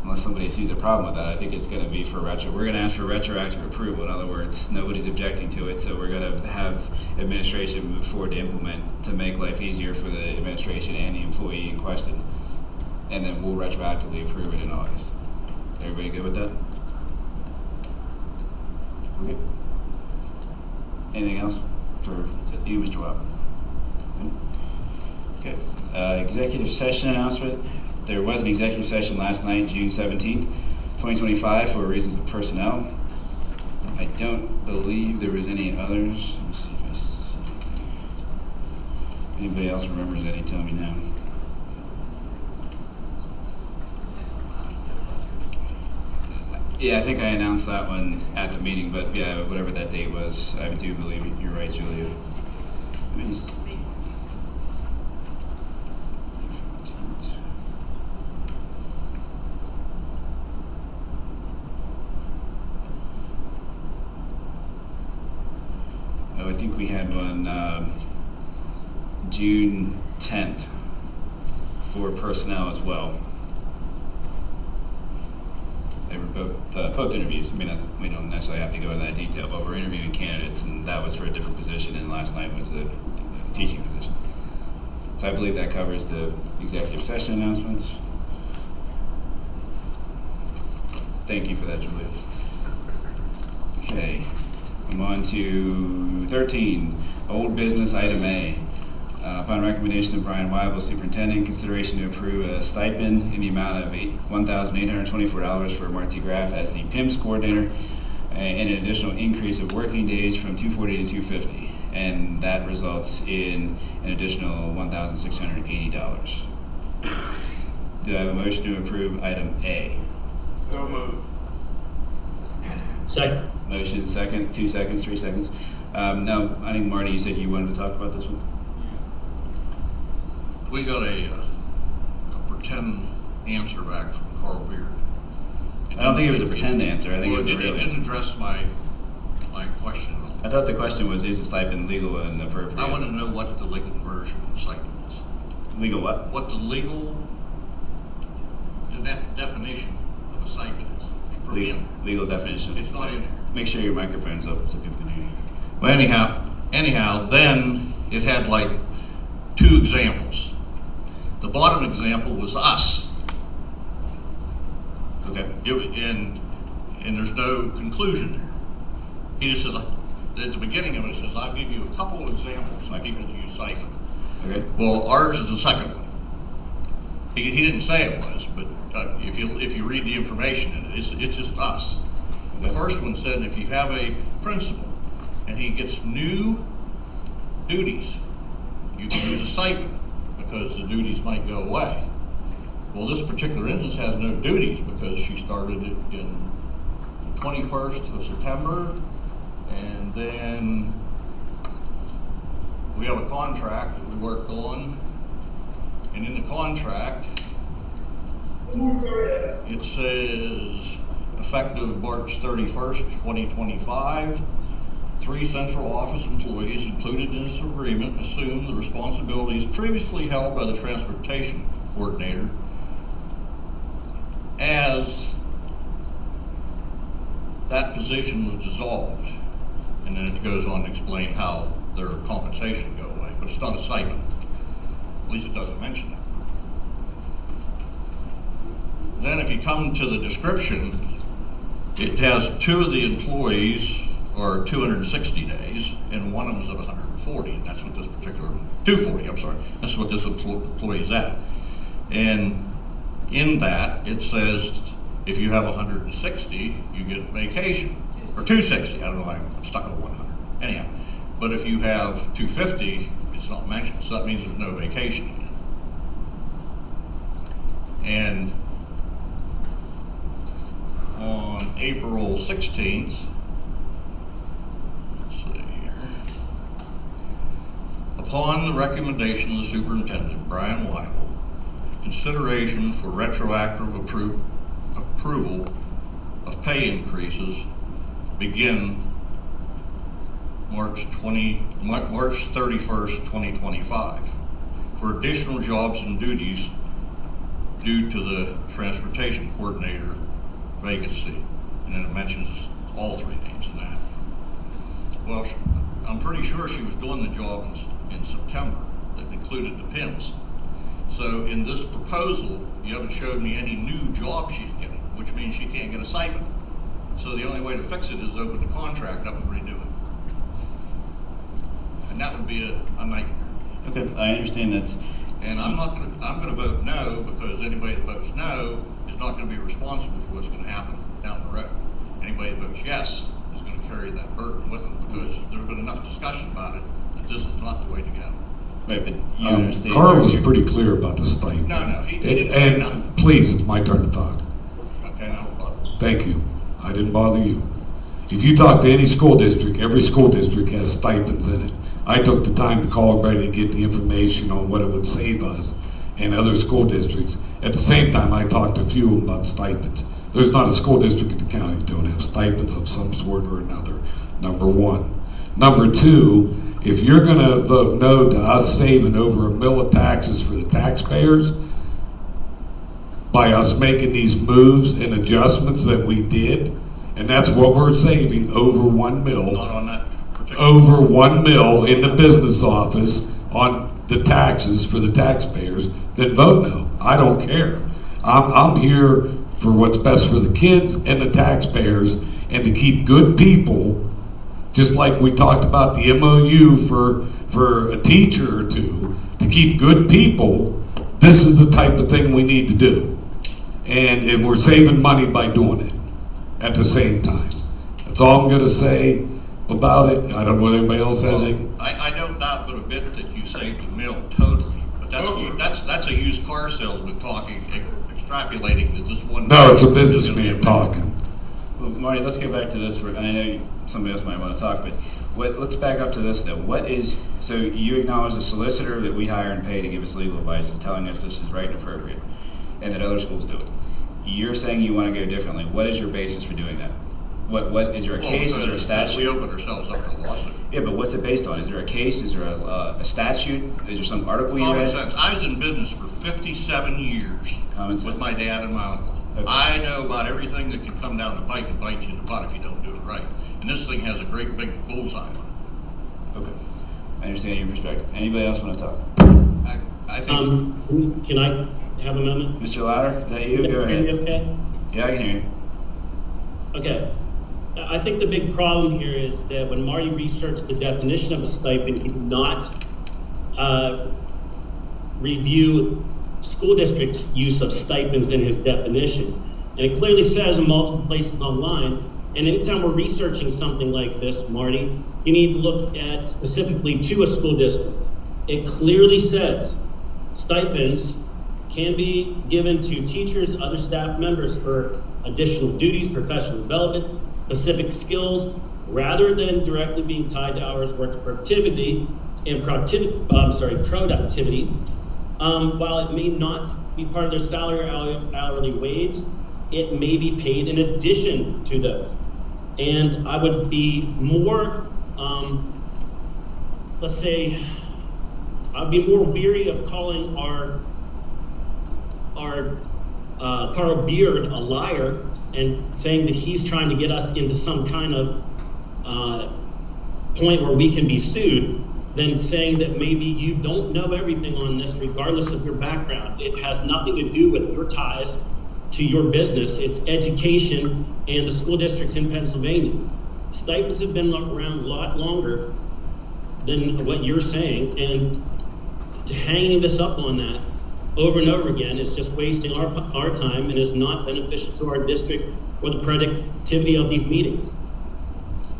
unless somebody sees a problem with that, I think it's going to be for we're going to ask for retroactive approval. In other words, nobody's objecting to it, so we're going to have administration move forward to implement, to make life easier for the administration and the employee in question. And then we'll retroactively approve it in August. Everybody good with that? Okay. Anything else for you, Mr. Webb? Okay. Executive session announcement. There was an executive session last night, June 17th, 2025, for reasons of personnel. I don't believe there was any others. Let me see if I see. Anybody else remembers any? Tell me now. Yeah, I think I announced that one at the meeting, but yeah, whatever that date was, I do believe you're right, Julia. Let me just, I think we had one June 10th for personnel as well. They were both interviews. I mean, we don't necessarily have to go into that detail, but we're interviewing candidates, and that was for a different position, and last night was the teaching position. So I believe that covers the executive session announcements. Thank you for that, Julia. Okay. I'm on to 13, old business item A. Upon recommendation of Brian Weibel, Superintendent, consideration to approve a stipend in the amount of $1,824 for Marty Graff as the PIMS coordinator, and an additional increase of working days from 240 to 250, and that results in an additional $1,680. Do I have a motion to approve item A? So moved. Second. Motion second, 2 seconds, 3 seconds. Now, I think Marty, you said you wanted to talk about this one? We got a pretend answer back from Carl Beard. I don't think it was a pretend answer. I think it was a real It answer. didn't address my question at all. I thought the question was, is the stipend legal and appropriate? I want to know what the legal version of stipend is. Legal what? What the definition of a stipend is. For him. Legal definition. It's not in there. Make sure your microphone's up so people can hear you. Well, anyhow, then it had like 2 examples. The bottom example was us. Okay. And there's no conclusion there. He just says, at the beginning of it, he says, I'll give you a couple of examples of people that use siphon. Okay. Well, ours is the second one. He didn't say it was, but if you read the information in it, it's just us. The first one said if you have a principal and he gets new duties, you can use a stipend because the duties might go away. Well, this particular instance has no duties because she started it in the 21st of September, and then we have a contract that we worked on, and in the contract it says effective March 31st, 2025, 3 central office employees included in this agreement assume the responsibilities previously held by the transportation coordinator as that position was dissolved. And then it goes on to explain how their compensation go away, but it's not a stipend. At least it doesn't mention it. Then if you come to the description, it has 2 of the employees are 260 days, and one of them is at 140, and that's what this particular, 240, I'm sorry, that's what this employee is at. And in that, it says if you have 160, you get vacation, or 260, I don't know, I'm stuck on 100, anyhow. But if you have 250, it's not mentioned, so that means there's no vacation again. And on April 16th, let's see here, upon the recommendation of the superintendent, Brian Weibel, consideration for retroactive approval of pay increases begin March 31st, 2025 for additional jobs and duties due to the transportation coordinator vacancy. And then it mentions all 3 names in that. Well, I'm pretty sure she was doing the job in September that included the PIMS. So in this proposal, you haven't showed me any new job she's getting, which means she can't get a stipend. So the only way to fix it is open the contract up and redo it. And that would be a nightmare. Okay, I understand that's. And I'm gonna vote no, because anybody that votes no is not gonna be responsible for what's gonna happen down the road. Anybody that votes yes is gonna carry that burden with them, because there's been enough discussion about it that this is not the way to go. Right, but you understand. Carl was pretty clear about the stipend. No, he didn't say And nothing. please, it's my turn to talk. Okay, now we'll bother. Thank you. I didn't bother you. If you talk to any school district, every school district has stipends in it. I took the time to call everybody to get the information on what it would save us and other school districts. At the same time, I talked to a few of them about stipends. There's not a school district in the county that don't have stipends of some sort or another, number 1. Number 2, if you're gonna vote no to us saving over $1 million of taxes for the taxpayers, by us making these moves and adjustments that we did, and that's what we're saving, over $1 million. Not on that particular. Over $1 million in the business office on the taxes for the taxpayers, then vote no. I don't care. I'm here for what's best for the kids and the taxpayers, and to keep good people, just like we talked about the MOU for a teacher or 2, to keep good people. This is the type of thing we need to do. And we're saving money by doing it at the same time. That's all I'm gonna say about it. I don't know whether anybody else has anything. I don't doubt but a bit that you saved $1 million totally, but that's a used car salesman talking, extrapolating that this one. No, it's a businessman talking. Well, Marty, let's get back to this, and I know somebody else might want to talk, but let's back up to this though. So you acknowledge the solicitor that we hire and pay to give us legal advice is telling us this is right and appropriate, and that other schools do it. You're saying you want to go differently. What is your basis for doing that? What is there a case? Is there a statute? We opened ourselves up to a lawsuit. Yeah, but what's it based on? Is there a case? Is there a statute? Is there some article you read? Common sense. I was in business for 57 years with my dad and my uncle. Okay. I know about everything that can come down the pike and bite you in the butt if you don't do it right. And this thing has a great big bullseye on it. Okay, I understand your perspective. Anybody else want to talk? I think. Can I have a moment? Mr. Louder, is that you? Go Can you ahead. hear me okay? Yeah, I can hear you. Okay. I think the big problem here is that when Marty researched the definition of a stipend, he did not review school districts' use of stipends in his definition. And it clearly says in multiple places online And anytime we're researching something like this, Marty, you need to look at specifically to a school district. It clearly says stipends can be given to teachers, other staff members for additional duties, professional development, specific skills, rather than directly being tied to hours worked productivity and productivity. While it may not be part of their salary or hourly wage, it may be paid in addition to those. And I would be more, let's say, I'd be more weary of calling our Carl Beard a liar and saying that he's trying to get us into some kind of point where we can be sued, than saying that maybe you don't know everything on this regardless of your background. It has nothing to do with your ties to your business. It's education and the school districts in Pennsylvania. Stipends have been around a lot longer than what you're saying, and hanging this up on that over and over again is just wasting our time and is not beneficial to our district or the productivity of these meetings.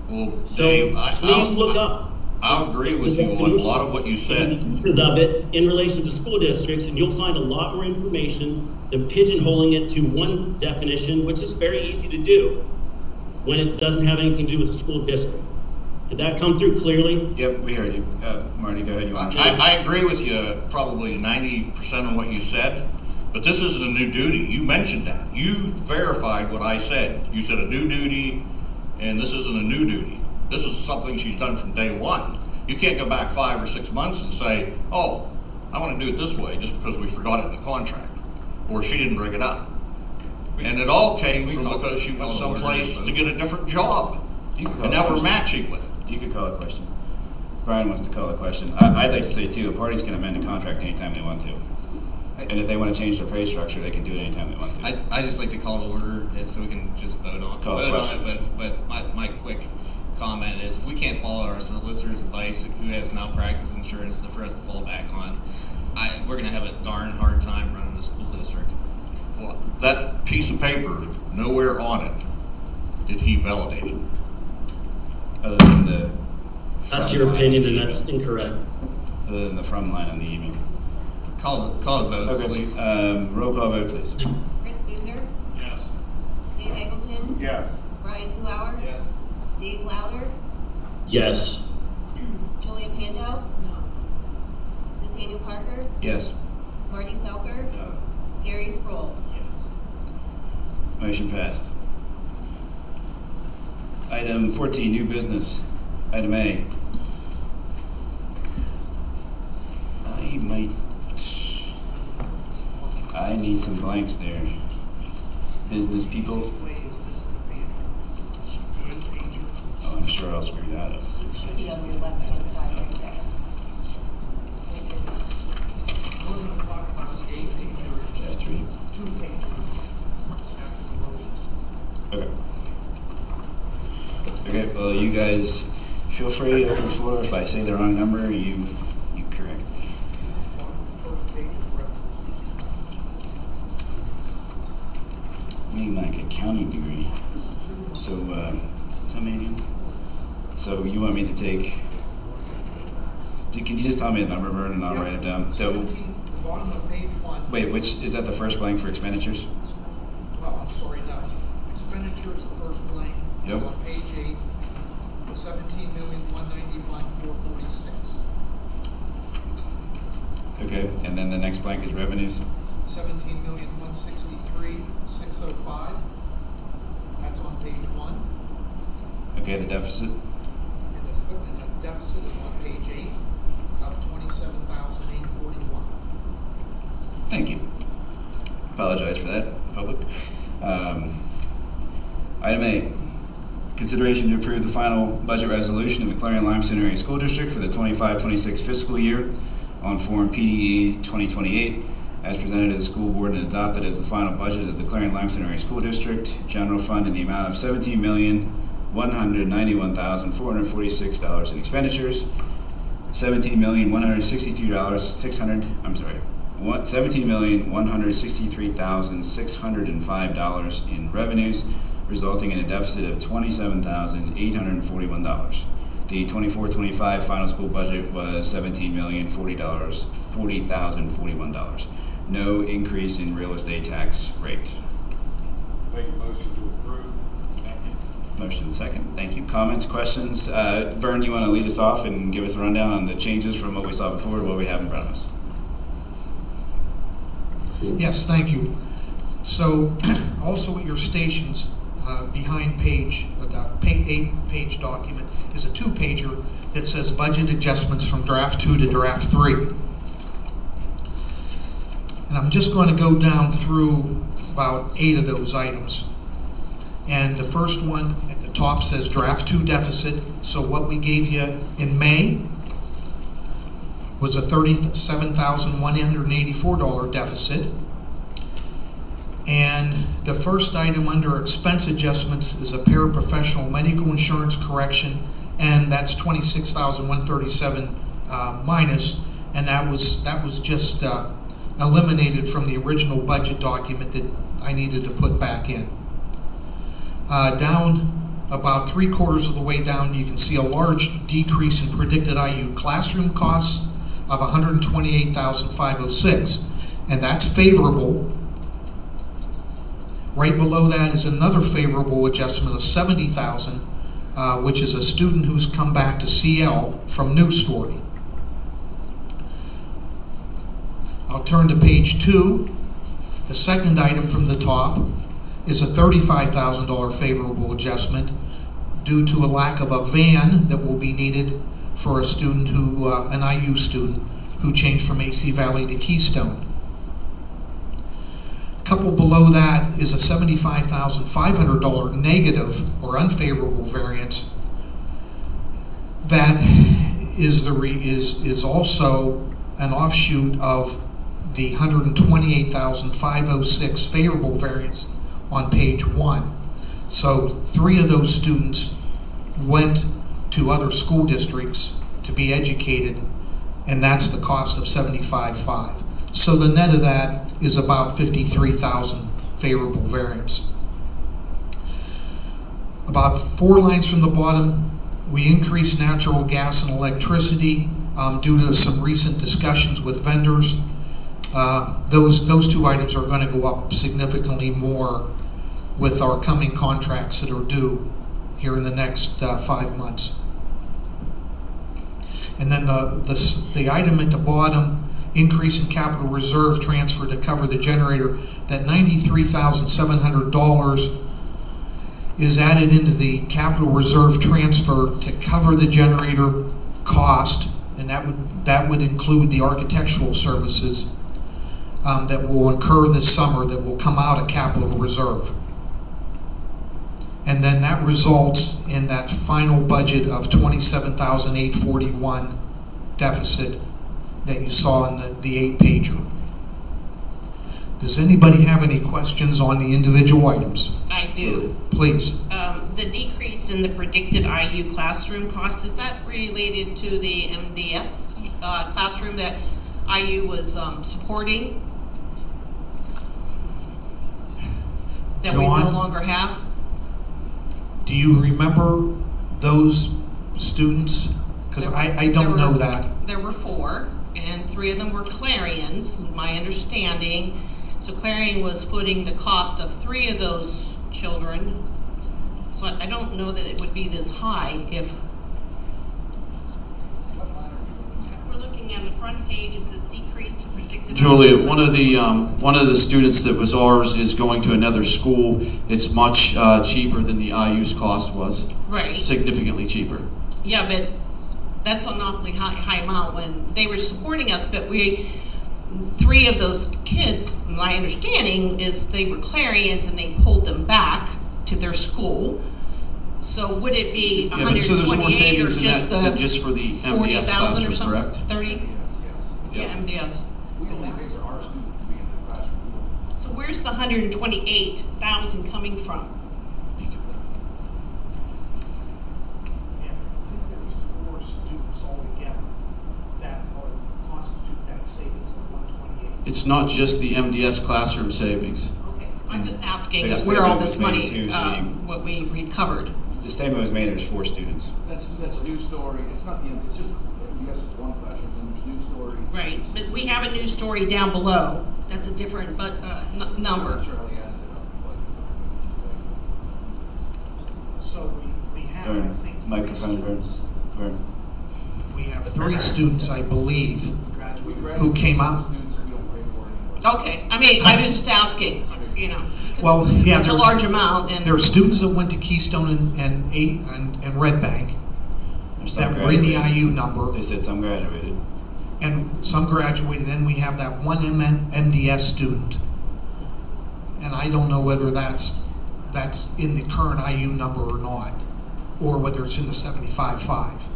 Well, So Dave, please look up. I'll agree with you on a lot of what you said. Of it in relation to school districts, and you'll find a lot more information than pigeonholing it to one definition, which is very easy to do when it doesn't have anything to do with the school district. Did that come through clearly? Yep, we heard you. Marty, go ahead. You want to I agree with you probably 90% on what you said, but this isn't a new duty. You mentioned that. You verified what I said. You said a new duty, and this isn't a new duty. This is something she's done from day one. You can't go back 5 or 6 months and say, oh, I want to do it this way just because we forgot it in the contract, or she didn't bring it up. And it all came from because she went someplace to get a different job, and now we're matching with it. You could call a question. Brian wants to call a question. I'd like to say, too, the parties can amend a contract anytime they want to. And if they want to change their pay structure, they can do it anytime they want to. I just like to call it order so we can just vote on it. But my quick comment is, if we can't follow our solicitor's advice, who has malpractice insurance for us to fall back on, we're going to have a darn hard time running the school district. Well, that piece of paper, nowhere on it did he validate it. Other than the... That's your opinion, and that's incorrect. Other than the from line on the email. Call a vote, please. Roll call vote, please. Chris Boozer, Yes. Dave Eggleton, Yes. Brian Huauer, Yes. Dave Louder, Yes. Julia Pando, Nathaniel Parker, Yes. Marty Selker, Gary Sproul. Yes. Motion passed. Item 14, new business. Item A. I need some blanks there. Business people. Oh, I'm sure I'll screw that up. It should be on your left-hand side right there. That's 3. Okay. Okay, well, you guys feel free to open the floor. If I say the wrong number, you correct. I need like accounting degree. So, tell me again. So you want me to take, can you just tell me the number, Vern, and I'll write it down? So, Bottom of page 1. wait, which, is that the first blank for expenditures? Oh, I'm sorry, no. Expenditures, the first blank. Yep. On page 8, 17,191,446. Okay, and then the next blank is revenues? 17,163,605. That's on page 1. Okay, the deficit? And the deficit is on page 8 of 27,841. Thank you. Apologize for that, public. Item A, consideration to approve the final budget resolution of the Clarion-Limestone Area School District for the 25-26 fiscal year on Form PDE 2028, as presented to the school board and adopted as the final budget of the Clarion-Limestone Area School District General Fund in the amount of $17,191,446 in expenditures, $17,163,605 in revenues, resulting in a deficit of $27,841. The 24-25 final school budget was $17,040,041. No increase in real estate tax rate. Make a motion to approve. Second. Motion second. Thank you. Comments, questions? Vern, you want to lead us off and give us a rundown on the changes from what we saw before to what we have in front of us? Yes, thank you. So, also at your stations, behind page, the 8-page document is a 2-pager that says budget adjustments from draft 2 to draft 3. And I'm just going to go down through about 8 of those items. And the first one at the top says draft 2 deficit. So what we gave you in May was a $37,184 deficit. And the first item under expense adjustments is a paraprofessional medical insurance correction, and that's $26,137 minus, and that was just eliminated from the original budget document that I needed to put back in. Down about 3/4 of the way down, you can see a large decrease in predicted IU classroom costs of $128,506, and that's favorable. Right below that is another favorable adjustment of $70,000, which is a student who's come back to CL from New Story. I'll turn to page 2. The second item from the top is a $35,000 favorable adjustment due to a lack of a van that will be needed for a student who, an IU student who changed from AC Valley to Keystone. A couple below that is a $75,500 negative or unfavorable variance that is also an offshoot of the $128,506 favorable variance on page 1. So 3 of those students went to other school districts to be educated, and that's the cost of $75,500. So the net of that is about $53,000 favorable variance. About 4 lines from the bottom, we increased natural gas and electricity due to some recent discussions with vendors. Those 2 items are going to go up significantly more with our coming contracts that are due here in the next 5 months. And then the item at the bottom, increase in capital reserve transfer to cover the generator, that $93,700 is added into the capital reserve transfer to cover the generator cost, and that would include the architectural services that will incur this summer that will come out of capital reserve. And then that results in that final budget of $27,841 deficit that you saw in the 8-pager. Does anybody have any questions on the individual items? I do. Please. The decrease in the predicted IU classroom costs, is that related to the MDS classroom that IU was supporting? That John, we no longer have? Do you remember those students? Because I don't know that. There were 4, and 3 of them were Clarions, my understanding. So Clarion was footing the cost of 3 of those children. So I don't know that it would be this high if... We're looking at the front page, it says decrease to predicted... Julia, one of the students that was ours is going to another school. It's much cheaper than the IU's cost was. Right. Significantly cheaper. Yeah, but that's an awfully high amount when they were supporting us, but 3 of those kids, my understanding is they were Clarions and they pulled them back to their school. So would it be 128 so there's more savings or just in that than just for the MDS 40,000 or classroom, something? correct? 30? Yeah, MDS. We only pay for our student to be in the classroom. So where's the 128,000 coming from? Yeah, I think there was 4 students altogether that constitute that savings of 128. It's not just the MDS classroom savings. Okay, I'm just asking. asking The where all statement this was made money, too, so what we recovered. The statement was made, there's 4 students. That's a new story. It's not the end. It's just, yes, it's one classroom, then there's new story. Right, but we have a new story down below. That's a different, number. I'm not sure how they added it up, but So we have, I Vern, think, three microphone, Vern. students. Vern. We have 3 students, I believe, we who came out. students we don't pay for anymore. Okay, I mean, I was just asking, you know. 'cause Well, it's yeah, such a there's- large amount, and There are students that went to Keystone and Red Bank There's some that were in the graduated. IU number, They said some graduated. and some graduated. Then we have that one MDS student, and I don't know whether that's in the current IU number or not, or whether it's in the 75.5.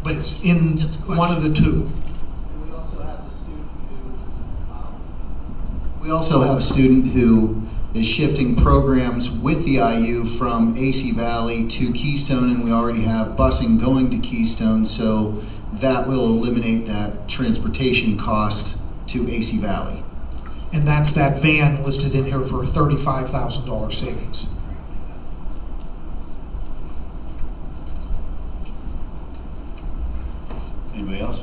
But it's in Just a question. one of the two. And we also have a student who is shifting programs with the IU from AC Valley to Keystone, and we already have busing going to Keystone, so that will eliminate that transportation cost to AC Valley. And that's that van listed in here for a $35,000 savings. Anybody else?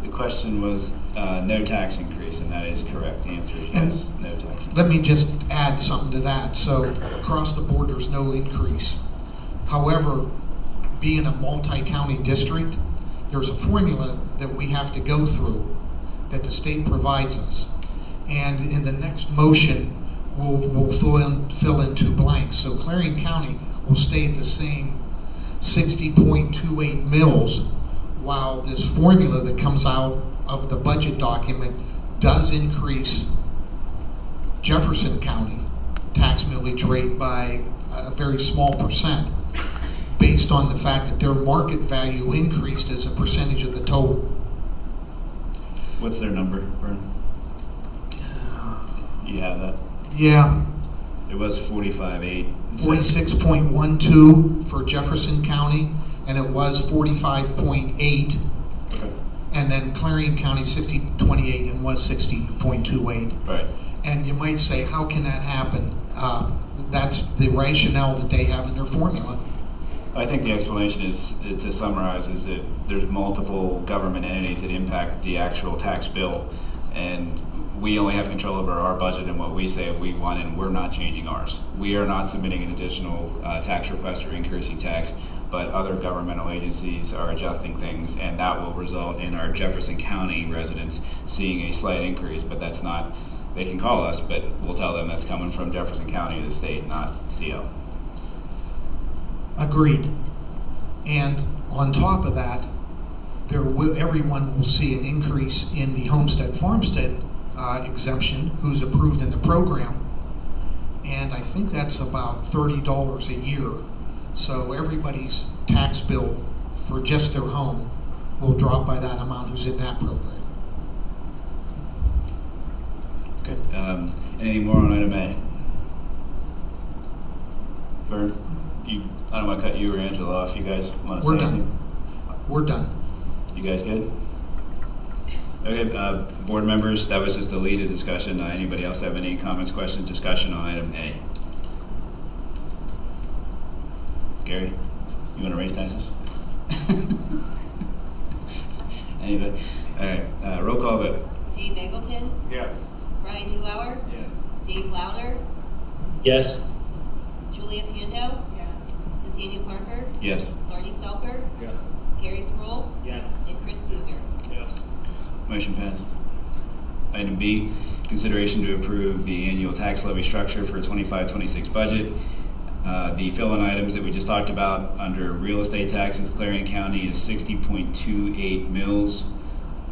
The question was no tax increase, and that is correct. The answer is yes, no tax increase. Let me just add something to that. So across the board, there's no increase. However, being a multi-county district, there's a formula that we have to go through that the state provides us. And in the next motion, we'll fill in 2 blanks. So Clarion County will stay at the same 60.28 mills, while this formula that comes out of the budget document does increase Jefferson County tax millage rate by a very small percent, based on the fact that their market value increased as a percentage of the total. What's their number, Vern? You have that? Yeah, It was 45.8. 46.12 for Jefferson County, and it was 45.8. Okay. And then Clarion County 60.28 and was 60.28. Right. And you might say, how can that happen? That's the rationale that they have in their formula. I think the explanation is, to summarize, is that there's multiple government entities that impact the actual tax bill, and we only have control over our budget and what we say we want, and we're not changing ours. We are not submitting an additional tax request or increasing tax, but other governmental agencies are adjusting things, and that will result in our Jefferson County residents seeing a slight increase, but that's not, they can call us, but we'll tell them that's coming from Jefferson County, the state, not CO. Agreed. And on top of that, everyone will see an increase in the homestead farmstead exemption who's approved in the program. And I think that's about $30 a year. So everybody's tax bill for just their home will drop by that amount who's in that program. Okay. Anything more on item A? Vern, I don't want to cut you or Angela off. You guys want to say anything? We're done. You guys good? Okay, board members, that was just the lead of discussion. Anybody else have any comments, questions, discussion on item A? Gary, you want to raise taxes? Anybody? All right, roll call vote. Dave Eggleton, Yes. Brian Hulauer, Yes. Dave Louder, Yes. Julia Pando, Nathaniel Parker, Yes. Marty Selker, Yes. Gary Sproul, Yes. and Chris Boozer. Yes. Motion passed. Item B, consideration to approve the annual tax levy structure for 25-26 budget. The fill-in items that we just talked about under real estate taxes, Clarion County is 60.28 mills,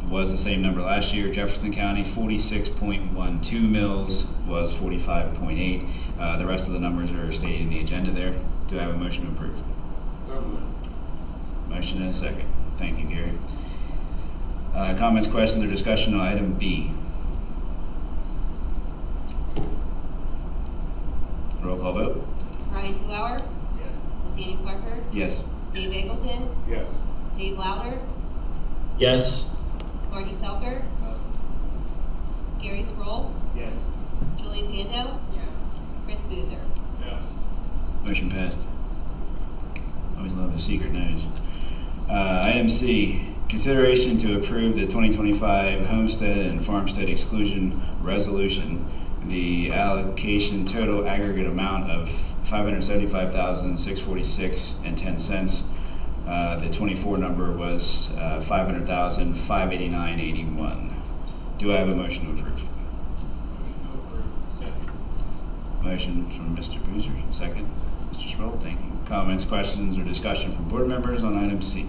was the same number last year. Jefferson County, 46.12 mills, was 45.8. The rest of the numbers are stated in the agenda there. Do I have a motion to approve? So moved. Motion and a second. Thank you, Gary. Comments, questions, or discussion on item B? Roll call vote. Brian Hulauer, Yes. Nathaniel Parker, Yes. Dave Eggleton, Yes. Dave Louder, Yes. Marty Marty Selker, Gary Sproul, Yes. Julie Pando, Chris Boozer. Motion passed. Always love a secret notice. Item C, consideration to approve the 2025 homestead and farmstead exclusion resolution. The allocation total aggregate amount of $575,646.10. The 24 number was $500,589.81. Do I have a motion to approve? Motion from Mr. Boozer, second. Mr. Sproul, thank you. Comments, questions, or discussion from board members on item C?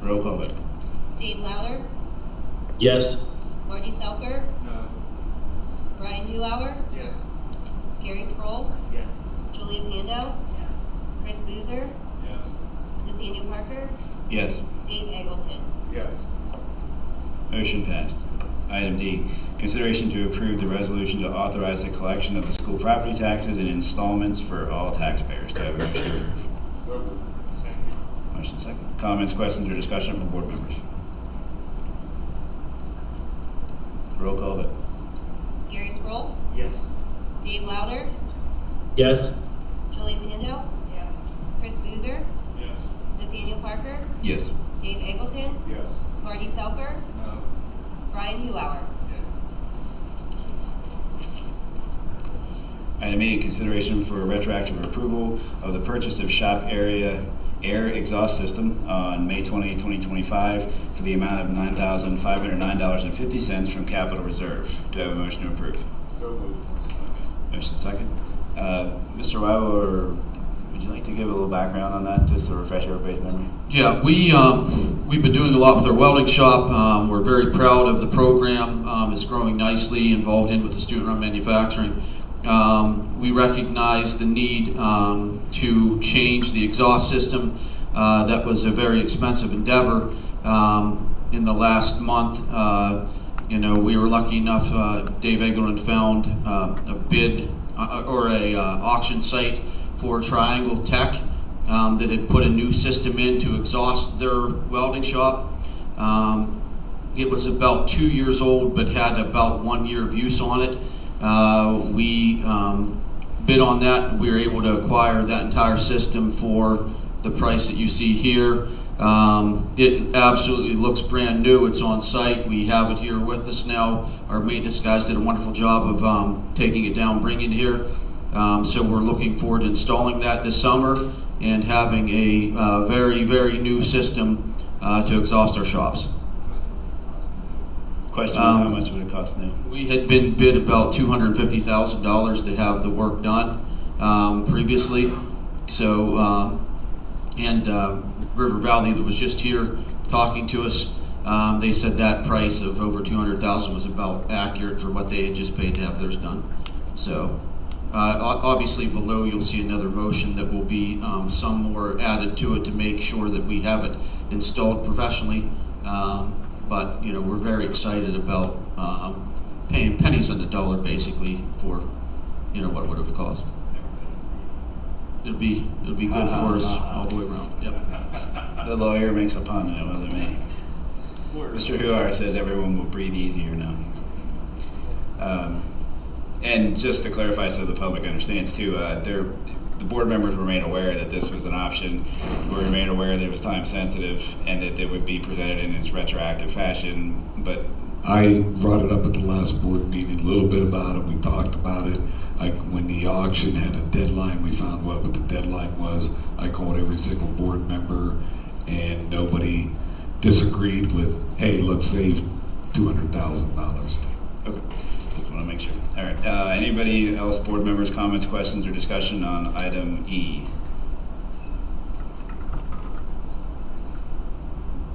Roll call vote. Dave Lowder, Yes. Marty Selker, Brian Hulauer, Yes. Gary Sproul, Yes. Julia Pando, Chris Boozer, Yes. Nathaniel Parker, Yes. Dave Eggleton. Yes. Motion passed. Item D, consideration to approve the resolution to authorize the collection of the school property taxes in installments for all taxpayers. Do I have a motion to approve? Motion second. Comments, questions, or discussion from board members? Roll call vote. Gary Sproul, Yes. Dave Lowder, Yes. Julie Pando, Chris Boozer, Nathaniel Parker, Yes. Dave Eggleton, Yes. Marty Selker, Brian Hulauer. Item E, consideration for retroactive approval of the purchase of shop area air exhaust system on May 20, 2025 for the amount of $9,509.50 from Capital Reserve. Do I have a motion to approve? So moved. Motion second. Mr. Weiler, would you like to give a little background on that, just to refresh everybody's memory? Yeah, we've been doing a lot with our welding shop. We're very proud of the program. It's growing nicely, involved in with the student-run manufacturing. We recognize the need to change the exhaust system. That was a very expensive endeavor. In the last month, we were lucky enough, Dave Eggleton found a bid or a auction site for Triangle Tech that had put a new system in to exhaust their welding shop. It was about 2 years old, but had about 1 year of use on it. We bid on that. We were able to acquire that entire system for the price that you see here. It absolutely looks brand new. It's on site. We have it here with us now. Our maintenance guys did a wonderful job of taking it down, bringing it here. So we're looking forward to installing that this summer and having a very, very new system to exhaust our shops. Question is, how much would it cost now? We had been bid about $250,000 to have the work done previously. So, River Valley that was just here talking to us, they said that price of over $200,000 was about accurate for what they had just paid to have theirs done. So, obviously below you'll see another motion that will be some more added to it to make sure that we have it installed professionally. But we're very excited about paying pennies on the dollar basically for what it would have cost. It'll be good for us all the way around. Yep. The lawyer makes a pun, and it wasn't me. Mr. Huar says everyone will breathe easier now. And just to clarify, so the public understands too, the board members were made aware that this was an option. We were made aware that it was time sensitive and that it would be presented in its retroactive fashion. But I brought it up at the last board meeting, a little bit about it. We talked about it. When the auction had a deadline, we found what the deadline was. I called every single board member, and nobody disagreed with, hey, let's save $200,000. Okay, just want to make sure. All right. Anybody else, board members, comments, questions, or discussion on item E?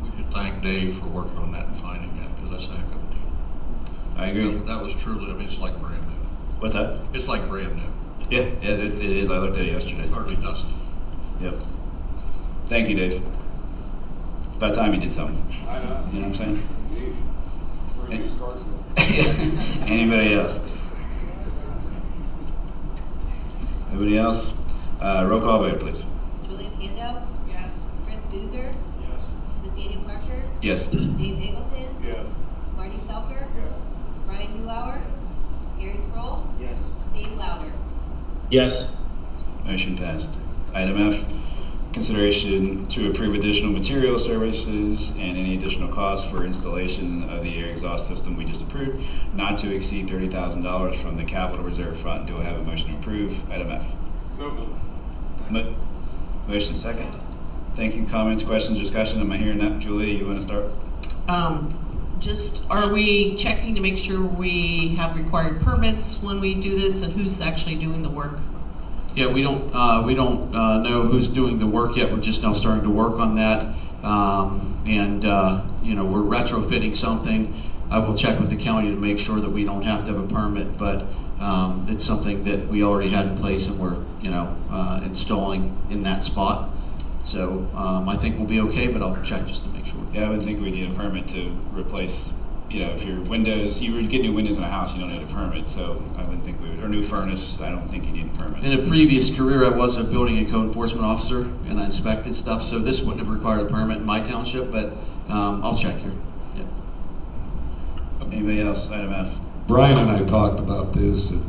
We should thank Dave for working on that and finding that, because that's a heck of a deal. I agree. That was truly, it's like brand new. What's that? It's like brand new. Yeah, it is. I looked at it yesterday. It's hardly dusty. Yep. Thank you, Dave. It's about time you did something. I know. You know what I'm saying? Where used cars go. Anybody else? Anybody else? Roll call vote, please. Julia Pando. Yes. Chris Boozer. Yes. Nathaniel Parker. Yes. Dave Eggleton. Yes. Marty Selker. Yes. Brian Hughour. Gary Sproul. Yes. Dave Louder. Yes. Motion passed. Item F, consideration to approve additional material services and any additional costs for installation of the air exhaust system we just approved, not to exceed $30,000 from the Capital Reserve Fund. Do I have a motion to approve? Item F. So moved. Motion second. Thinking, comments, questions, discussion? Am I hearing that? Julia, you want to start? Just, are we checking to make sure we have required permits when we do this, and who's actually doing the work? Yeah, we don't know who's doing the work yet. We're just now starting to work on that. You know, we're retrofitting something. I will check with the county to make sure that we don't have to have a permit, but it's something that we already had in place and we're, you know, installing in that spot. So I think we'll be okay, but I'll check just to make sure. Yeah, I would think we need a permit to replace, you know, if your windows, you were getting new windows in a house, you don't need a permit. So I wouldn't think we would, or new furnace, I don't think you need a permit. In a previous career, I was a building and code enforcement officer, and I inspected stuff, so this wouldn't have required a permit in my township, but I'll check here. Yeah. Anybody else? Item F. Brian and I talked about this, and,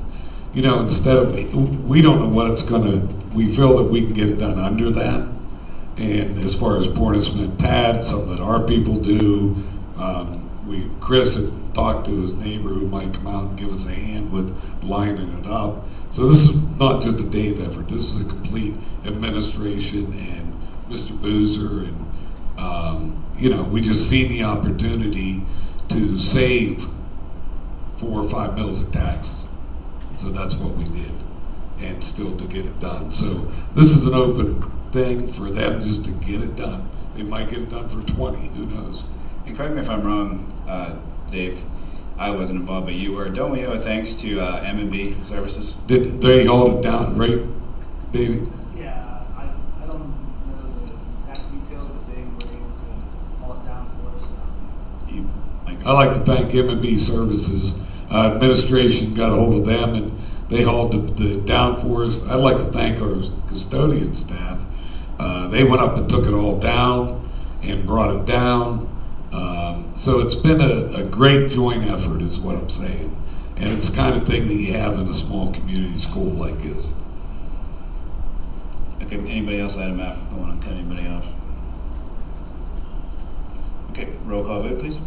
you know, instead of, we don't know what it's gonna, we feel that we can get it done under that. And as far as pouring and cement pads, something that our people do, Chris had talked to his neighbor who might come out and give us a hand with lining it up. So this is not just a Dave effort. This is a complete administration and Mr. Boozer, and you know, we just seen the opportunity to save 4 or 5 mils of tax. So that's what we did, and still to get it done. So this is an open thing for them just to get it done. They might get it done for 20, who knows? And correct me if I'm wrong, Dave, I wasn't involved, but you were. Don't we owe a thanks to M&B Services? Did they hold it down, right, David? Yeah, I don't know the exact details, but they were able to haul it down for us. I like to thank M&B Services. Administration got a hold of them and they hauled the down for us. I'd like to thank our custodian staff. They went up and took it all down and brought it down. So it's been a great joint effort is what I'm saying. And it's the kind of thing that you have in a small community school like this. Okay, anybody else? Item F. I don't want to cut anybody off. Okay, roll call vote, please.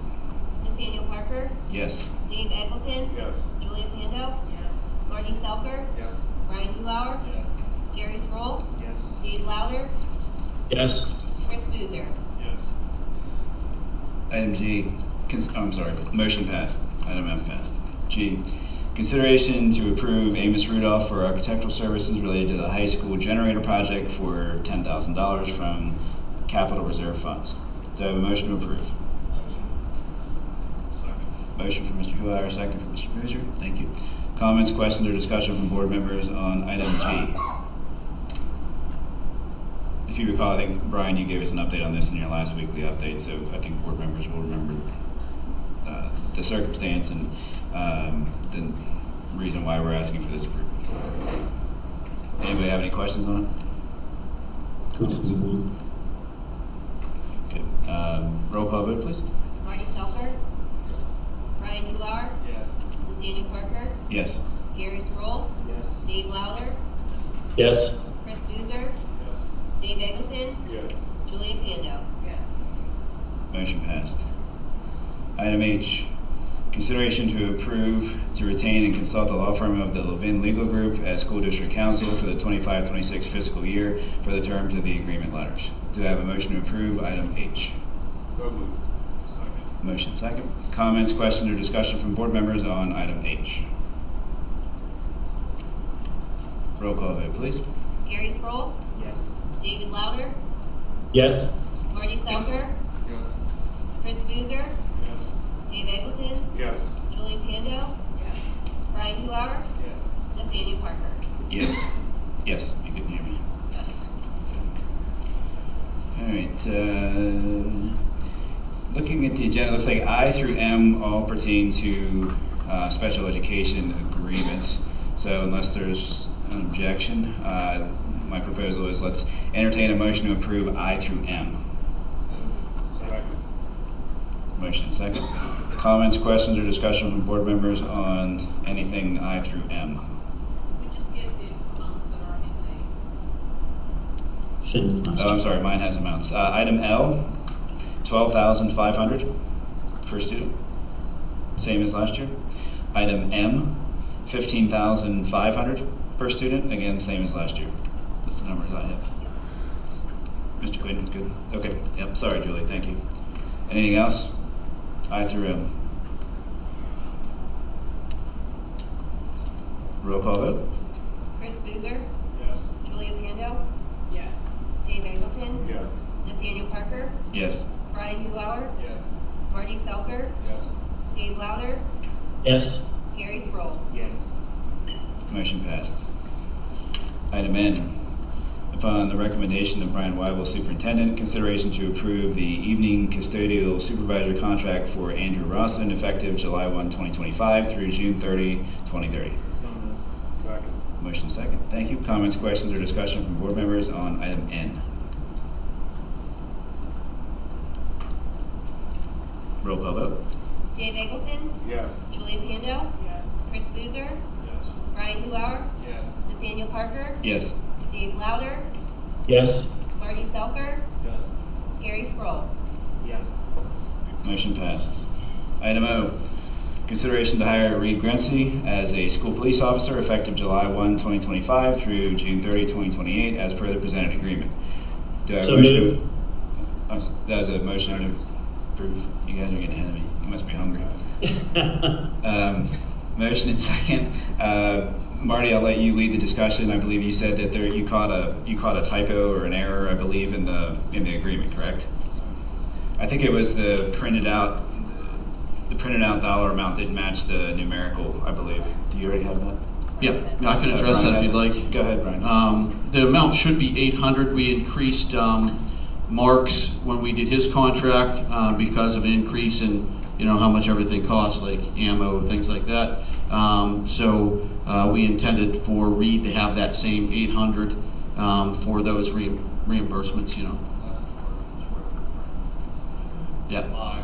Nathaniel Parker. Yes. Dave Eggleton. Yes. Julia Pando. Yes. Marty Selker. Yes. Brian Hughour. Yes. Gary Sproul. Yes. Dave Louder. Yes. Chris Boozer. Yes. Item G. Motion passed. Item F passed. G. Consideration to approve Amos Rudolph for architectural services related to the high school generator project for $10,000 from Capital Reserve Funds. Do I have a motion to approve? Motion from Mr. Hughour, second from Mr. Boozer. Thank you. Comments, questions, or discussion from board members on item G? If you recall, I think, Brian, you gave us an update on this in your last weekly update, so I think board members will remember the circumstance and the reason why we're asking for this approval. Anybody have any questions on it? Okay. Roll call vote, please. Marty Selker. Brian Hughour. Yes. Nathaniel Parker. Yes. Gary Sproul. Yes. Dave Louder. Yes. Chris Boozer. Yes. Dave Eggleton. Yes. Julia Pando. Yes. Motion passed. Item H, consideration to approve to retain and consult the law firm of the Levin Legal Group as school district counsel for the 25-26 fiscal year for the terms of the agreement letters. Do I have a motion to approve item H? So moved. Second. Motion second. Comments, questions, or discussion from board members on item H? Roll call vote, please. Gary Sproul. Yes. David Louder. Yes. Marty Selker. Yes. Chris Boozer. Yes. Dave Eggleton. Yes. Julie Pando. Yes. Brian Hughour. Yes. Nathaniel Parker. Yes. Yes, you can hear me. All right. Looking at the agenda, it looks like I through M all pertain to special education agreements. So unless there's an objection, my proposal is let's Entertain a motion to approve I through M. Motion second. Comments, questions, or discussion from board members on anything I through M? We just get the amounts that are in Same as last Oh, I'm year. sorry, mine has amounts. Item L, 12,500 per student, same as last year. Item M, 15,500 per student, again, same as last year. That's the numbers I have. Mr. Quinn, good. Okay, yep, sorry, Julie, thank you. Anything else? I through M. Roll call vote? Chris Boozer, Yes. Julia Pando, Yes. Dave Angleton, Yes. Nathaniel Parker, Yes. Brian Huauer, Yes. Marty Selker, Yes. Dave Louder, Yes. Gary Sproul. Yes. Motion passed. Item N, upon the recommendation of Brian Weibel, Superintendent, consideration to approve the evening custodial supervisor contract for Andrew Rawson effective July 1, 2025 through June 30, 2030. Second. Motion second. Thank you. Comments, questions, or discussion from board members on item N? Roll call vote. Dave Angleton, Yes. Julia Pando, Yes. Chris Boozer, Yes. Brian Huauer, Yes. Nathaniel Parker, Yes. Dave Louder, Yes. Marty Selker, Yes. Gary Sproul. Yes. Motion passed. Item O, consideration to hire Reed Grency as a school police officer effective July 1, 2025 through June 30, 2028 as per the presented agreement. Do I have a So motion? moved. That was a motion to approve. You guys are getting ahead of me. You must be hungry. Motion and second. Marty, I'll let you lead the discussion. I believe you said that you caught a typo or an error, I believe, in the agreement, correct? I think it was the printed out dollar amount didn't match the numerical, I believe. Do you already have that? Yeah, I can address Brian, that if you'd like. Go ahead, Brian. The amount should be 800. We increased Mark's when we did his contract because of an increase in how much everything costs, like ammo, things like that. So we intended for Reed to have that same 800 for those reimbursements. Yeah.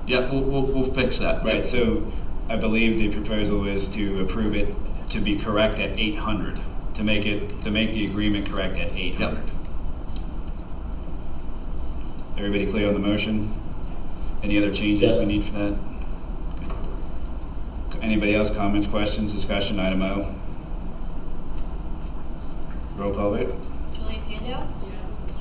Yeah, we'll fix that. Right, so I believe the proposal is to approve it to be correct at 800, to make the agreement correct at 800. Yep. Everybody clear on the motion? Any other changes Yes. we need for that? Good. Anybody else, comments, questions, discussion, item O? Roll call vote? Julia Pando,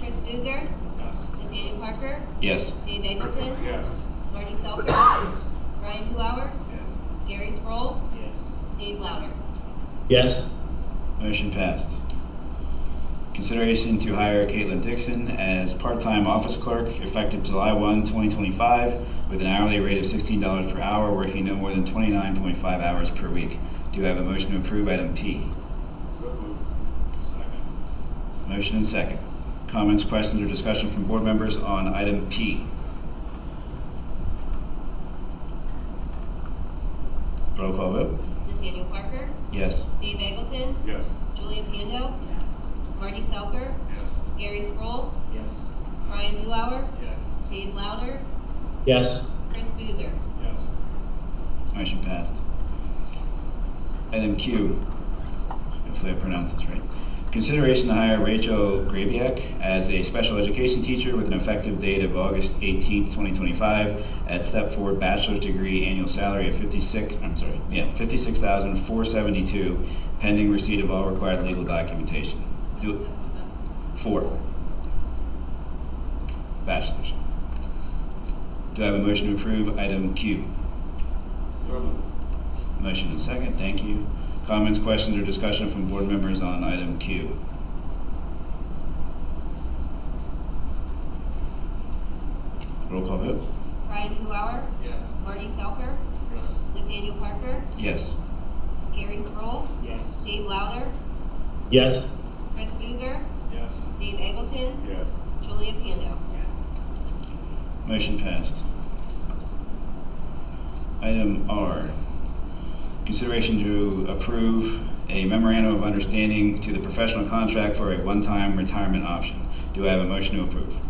Chris Boozer, Nathaniel Parker, Yes. Dave Angleton, Yes. Marty Selker, Brian Huauer, Gary Sproul, Dave Louder. Yes. Motion passed. Consideration to hire Caitlin Dixon as part-time office clerk effective July 1, 2025 with an hourly rate of $16 per hour, working no more than 29.5 hours per week. Do I have a motion to approve item P? So moved. Second. Motion and second. Comments, questions, or discussion from board members on item P? Roll call vote? Nathaniel Parker, Yes. Dave Angleton, Yes. Julia Pando, Marty Selker, Yes. Gary Sproul, Yes. Brian Huauer, Yes. Dave Louder, Yes. Chris Boozer. Yes. Motion passed. Item Q, hopefully I pronounced this right. Consideration to hire Rachel Grabiak as a special education teacher with an effective date of August 18th, 2025 at step 4 bachelor's degree annual salary of $56,472 pending receipt of all required legal documentation. 4. Bachelor's. Do I have a motion to approve item Q? So moved. Motion and second, thank you. Comments, questions, or discussion from board members on item Q? Roll call vote? Brian Huauer, Yes. Marty Selker, Yes. Nathaniel Parker, Yes. Gary Sproul, Yes. Dave Louder, Yes. Chris Boozer, Yes. Dave Angleton, Yes. Julia Pando. Motion passed. Item R, consideration to approve a memorandum of understanding to the professional contract for a one-time retirement option. Do I have a motion to approve?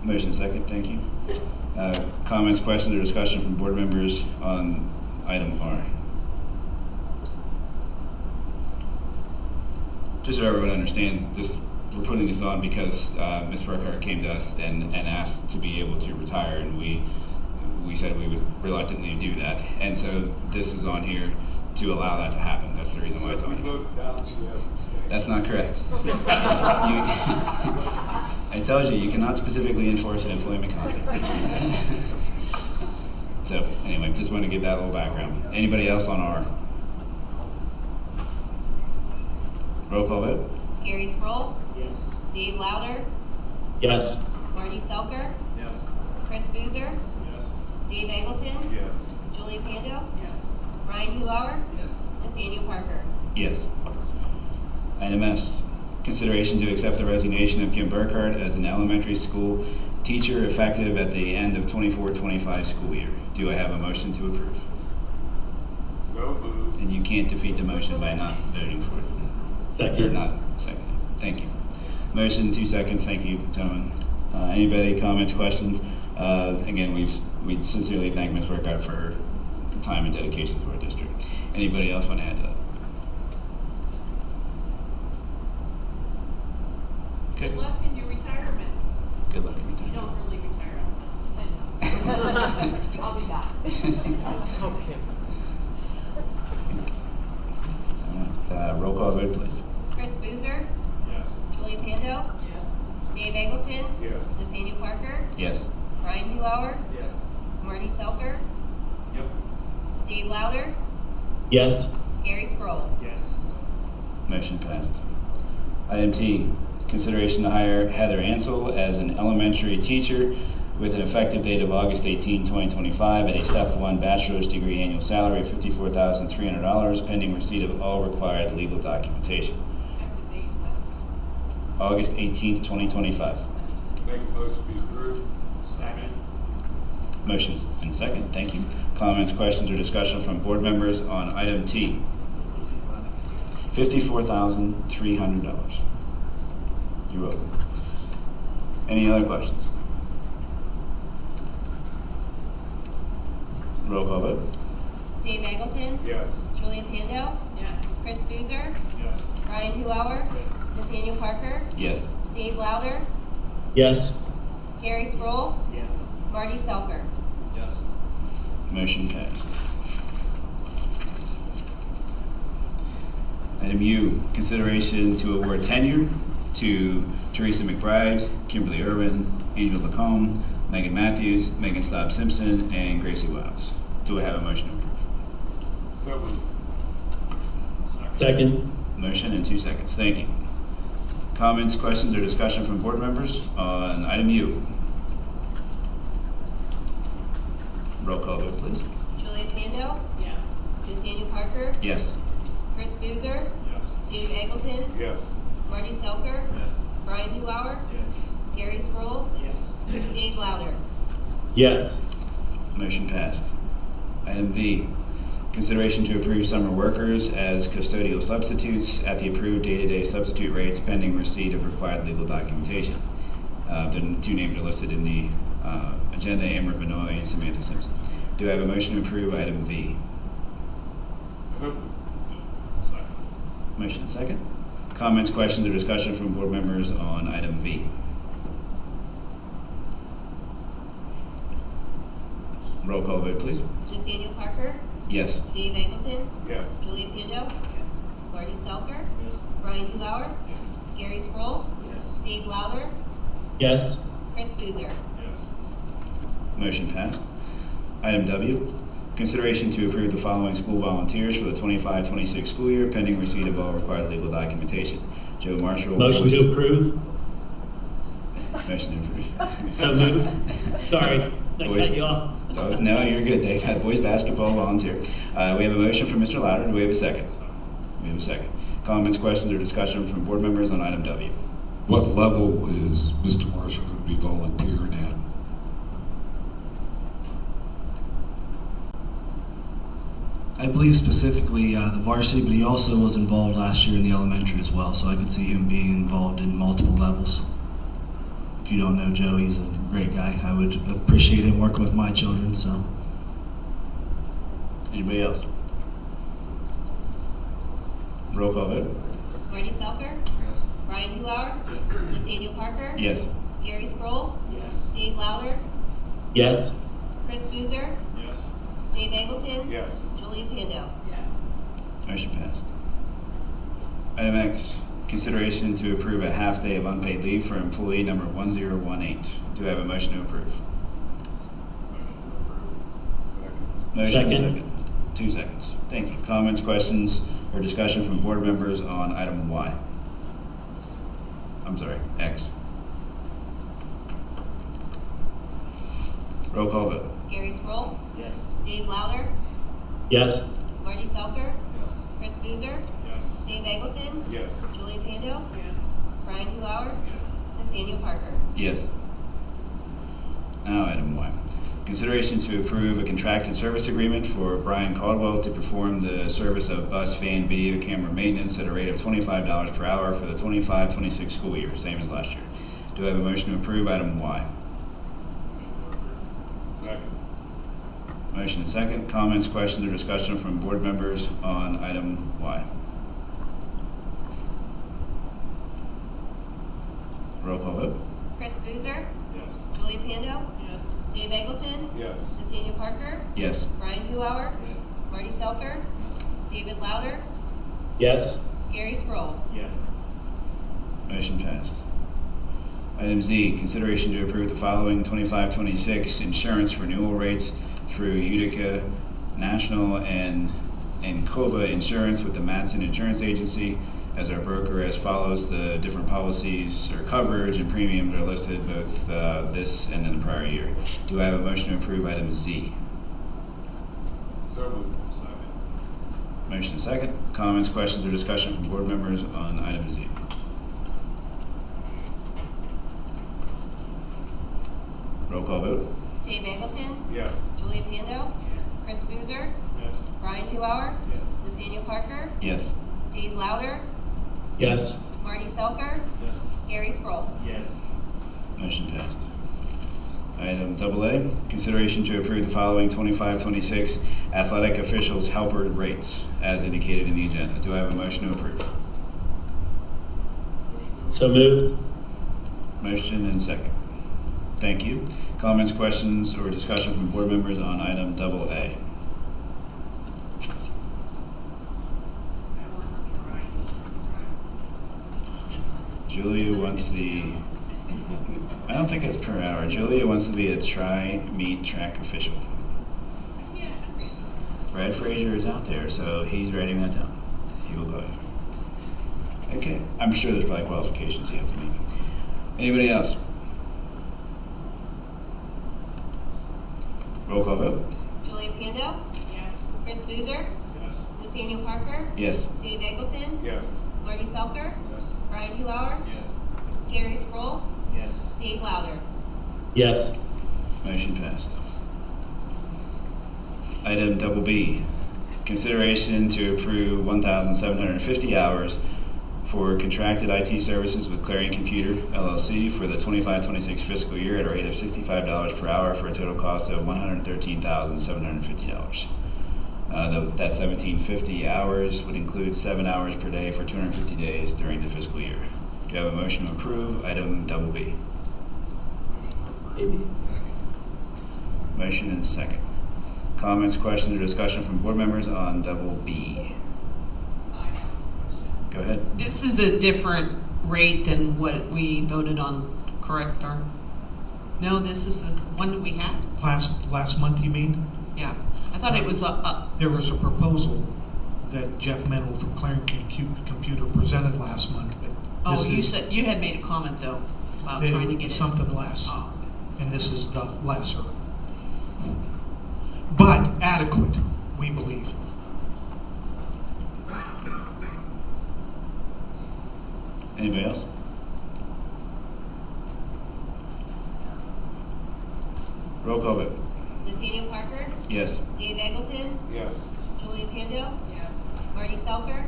Motion second, thank you. Comments, questions, or discussion from board members on item R? Just so everyone understands, we're putting this on because Ms. Burkhardt came to us and asked to be able to retire, and we said we would reluctantly do that. And so this is on here to allow that to happen. That's the reason why it's on here. That's not correct. I told you, you cannot specifically enforce an employment contract. So anyway, just want to give that little background. Anybody else on R? Roll call vote. Gary Sproul? Yes. Dave Louder? Yes. Marty Selker? Yes. Chris Boozer? Yes. Dave Eggleton? Yes. Julie Pando? Yes. Ryan Huauer? Yes. Nathaniel Parker? Yes. Item S, consideration to accept the resignation of Kim Burkhardt as an elementary school teacher effective at the end of 24-25 school year. Do I have a motion to approve? So moved. And you can't defeat the motion by not voting for it. Second. Or not seconding. Thank you. Motion, 2 seconds. Thank you, gentlemen. Anybody, comments, questions? Again, we sincerely thank Ms. Burkhardt for her time and dedication to our district. Anybody else want to add to that? Good luck in your retirement. Good luck in You retirement. don't really retire on time. I'll be back. Roll call vote, please. Chris Boozer? Yes. Julie Pando? Yes. Dave Eggleton? Yes. Nathaniel Parker? Yes. Ryan Huauer? Yes. Marty Selker? Yep. Dave Louder? Yes. Gary Sproul? Yes. Motion passed. Item T, consideration to hire Heather Ansel as an elementary teacher with an effective date of August 18, 2025 at a Step 1 bachelor's degree annual salary of $54,300 pending receipt of all required legal documentation. August 18th, 2025. Make a motion to be approved. Second. Motions and second, thank you. Comments, questions, or discussion from board members on item T? $54,300. You're welcome. Any other questions? Roll call vote. Dave Eggleton? Yes. Julia Pando? Yes. Chris Boozer? Yes. Ryan Huauer? Nathaniel Parker? Yes. Dave Louder? Yes. Gary Sproul? Yes. Marty Selker? Yes. Motion passed. Item U, consideration to award tenure to Teresa McBride, Kimberly Irwin, Angel Lacombe, Megan Matthews, Megan Staub Simpson, and Gracie Wiles. Do I have a motion to approve? So moved. Second. Motion in 2 seconds. Thank you. Comments, questions, or discussion from board members on item U? Roll call vote, please. Julia Pando? Yes. Nathaniel Parker? Yes. Chris Boozer? Yes. Dave Eggleton? Yes. Marty Selker? Yes. Ryan Huauer? Yes. Gary Sproul? Yes. Dave Louder? Yes. Motion passed. Item V, consideration to approve summer workers as custodial substitutes at the approved day-to-day substitute rates pending receipt of required legal documentation. The two names are listed in the agenda, Amber Vinoy and Samantha Simpson. Do I have a motion to approve item V? So moved. Second. Motion second. Comments, questions, or discussion from board members on item V? Roll call vote, please. Nathaniel Parker? Yes. Dave Eggleton? Yes. Julia Pando? Yes. Marty Selker? Yes. Ryan Huauer? Gary Sproul? Yes. Dave Louder? Yes. Chris Boozer? Yes. Motion passed. Item W, consideration to approve the following school volunteers for the 25-26 school year pending receipt of all required legal documentation. Joe Marshall. Motion boys- to approve. Motion to approve. So moved. Sorry, I cut you off. No, you're good. They got boys basketball volunteer. We have a motion from Mr. Louder. Do we have a second? We have a second. Comments, questions, or discussion from board members on item W? What level is Mr. Marshall going to be volunteering at? I believe specifically the varsity, but he also was involved last year in the elementary as well, so I could see him being involved in multiple levels. If you don't know Joe, he's a great guy. I would appreciate him working with my children, so. Anybody else? Roll call vote. Marty Selker? Yes. Brian Huauer? Nathaniel Parker? Yes. Gary Sproul? Yes. Dave Louder? Yes. Chris Boozer? Yes. Dave Angleton? Yes. Julia Pando? Yes. Motion passed. Item X, consideration to approve a half-day of unpaid leave for employee number 1018. Do I have a motion to approve? Motion Second. 2 seconds. Thank you. Comments, questions, or discussion from board members on item Y? I'm sorry, X. Roll call vote. Gary Sproul? Yes. Dave Louder? Yes. Marty Selker? Yes. Chris Boozer? Yes. Dave Angleton? Yes. Julia Pando? Yes. Brian Huauer? Yes. Nathaniel Parker? Yes. Now item Y. Consideration to approve a contracted service agreement for Brian Caldwell to perform the service of bus van video camera maintenance at a rate of $25 per hour for the 25-26 school year, same as last year. Do I have a motion to approve item Y? Second. Motion and second. Comments, questions, or discussion from board members on item Y? Roll call vote. Chris Boozer? Yes. Julia Pando? Yes. Dave Angleton? Yes. Nathaniel Parker? Yes. Brian Huauer? Yes. Marty Selker? David Louder? Yes. Gary Sproul? Yes. Motion passed. Item Z, consideration to approve the following 25-26 insurance renewal rates through Utica National and Cova Insurance with the Matson Insurance Agency as our broker as follows. The different policies or coverage and premiums are listed both this and in the prior year. Do I have a motion to approve item Z? So moved. Second. Motion and second. Comments, questions, or discussion from board members on item Z? Roll call vote. Dave Angleton? Yes. Julia Pando? Yes. Chris Boozer? Yes. Brian Huauer? Yes. Nathaniel Parker? Yes. Dave Louder? Yes. Marty Selker? Yes. Gary Sproul? Yes. Motion passed. Item AA, consideration to approve the following 25-26 athletic officials helper rates as indicated in the agenda. Do I have a motion to approve? So moved. Motion and second. Thank you. Comments, questions, or discussion from board members on item AA? Julia wants the, I don't think it's per hour. Julia wants to be a tri-meet track official. Brad Frazier is out there, so he's writing that down. He will go. Okay, I'm sure there's probably qualifications you have to meet. Anybody else? Roll call vote. Julia Pando? Yes. Chris Boozer? Yes. Nathaniel Parker? Yes. Dave Angleton? Yes. Marty Selker? Yes. Brian Huauer? Yes. Gary Sproul? Yes. Dave Louder? Yes. Motion passed. Item B, consideration to approve 1,750 hours for contracted IT services with Clarion Computer LLC for the 25-26 fiscal year at a rate of $65 per hour for a total cost of $113,750. That 1,750 hours would include 7 hours per day for 250 days during the fiscal year. Do you have a motion to approve item B? Motion and second. Comments, questions, or discussion from board members on B? Go ahead. This is a different rate than what we voted on, correct, or? No, this is the one that we had? Last month, you mean? Yeah. I thought it was There was a proposal that Jeff Mennel from Clarion Computer presented last month. But oh, this you is- said, you had made a comment though about they- trying to get it. something less, Oh. and this is the lesser. But adequate, we believe. Anybody else? Roll call vote. Nathaniel Parker? Yes. Dave Angleton? Yes. Julie Pando? Yes. Marty Selker?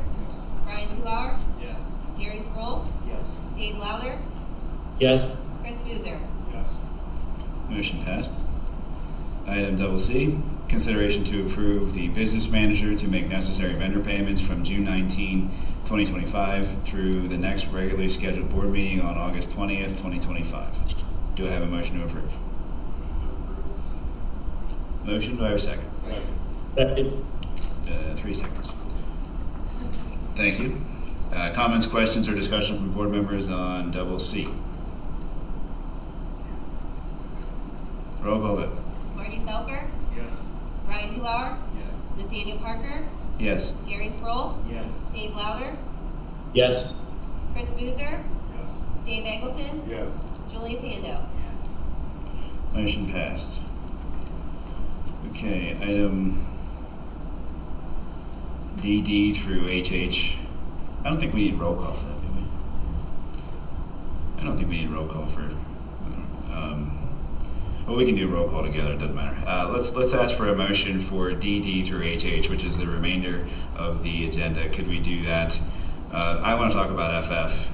Brian Huar? Yes. Gary Sproul? Yes. Dave Louder? Yes. Chris Boozer? Yes. Motion passed. Item double C, consideration to approve the business manager to make necessary vendor payments from June 19, 2025 through the next regularly scheduled board meeting on August 20th, 2025. Do I have a motion to approve? Motion, do I have a second? Second. 3 seconds. Thank you. Comments, questions, or discussion from board members on double C? Roll call vote. Marty Selker? Yes. Brian Huar? Yes. Nathaniel Parker? Yes. Gary Sproul? Yes. Dave Louder? Yes. Chris Boozer? Yes. Dave Eggleton? Yes. Julie Pando? Motion passed. Okay, item DD through HH. I don't think we need roll call for that, do we? I don't think we need roll call for. Well, we can do roll call together. It doesn't matter. Let's ask for a motion for DD through HH, which is the remainder of the agenda. Could we do that? I want to talk about FF,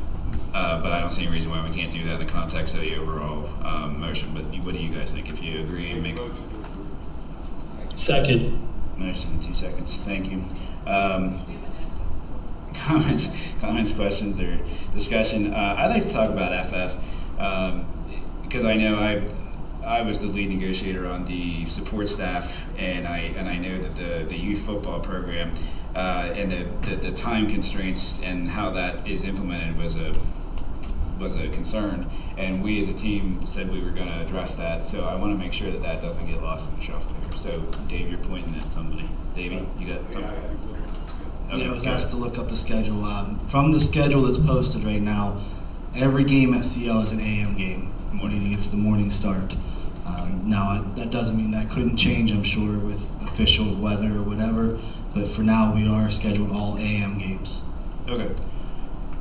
but I don't see any reason why we can't do that in the context of the overall motion. But what do you guys think? If you agree, make Second. motion in 2 seconds. Thank you. Comments, questions, or discussion. I'd like to talk about FF because I know I was the lead negotiator on the support staff, and I know that the youth football program and the time constraints and how that is implemented was a concern, and we as a team said we were going to address that. So I want to make sure that doesn't get lost in the shuffle here. So Dave, you're pointing at somebody. Davey, you got something? Yeah, I was asked to look up the schedule. From the schedule that's posted right now, every game at CL is an AM game, meaning it's the morning start. Now, that doesn't mean that couldn't change, I'm sure, with official weather or whatever, but for now, we are scheduled all AM games. Okay.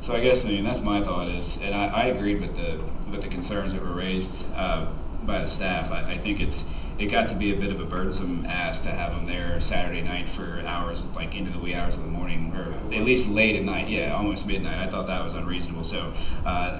So I guess that's my thought is, and I agreed with the concerns that were raised by the staff. I think it got to be a bit of a burdensome ask to have them there Saturday night for hours, like into the wee hours of the morning, or at least late at night. Yeah, almost midnight. I thought that was unreasonable. So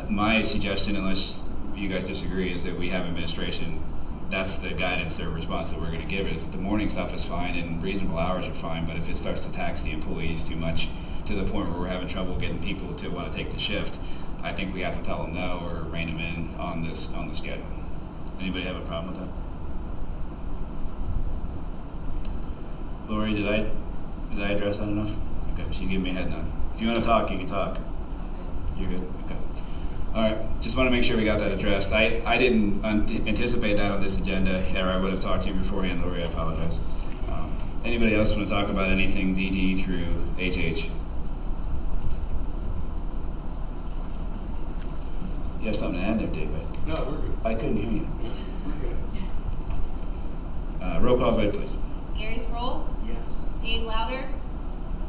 my suggestion, unless you guys disagree, is that we have administration. That's the guidance or response that we're going to give is the morning stuff is fine and reasonable hours are fine, but if it starts to tax the employees too much to the point where we're having trouble getting people to want to take the shift, I think we have to tell them no or rein them in on the schedule. Anybody have a problem with that? Lori, did I address that enough? Okay, she gave me a head nod. If you want to talk, you can talk. You're good? Okay. All right, just want to make sure we got that addressed. I didn't anticipate that on this agenda, or I would have talked to you beforehand, Lori, I apologize. Anybody else want to talk about anything DD through HH? You have something to add there, David? No, we're good. I couldn't hear you. Yeah, we're good. Roll call vote, please. Gary Sproul? Yes. Dave Louder?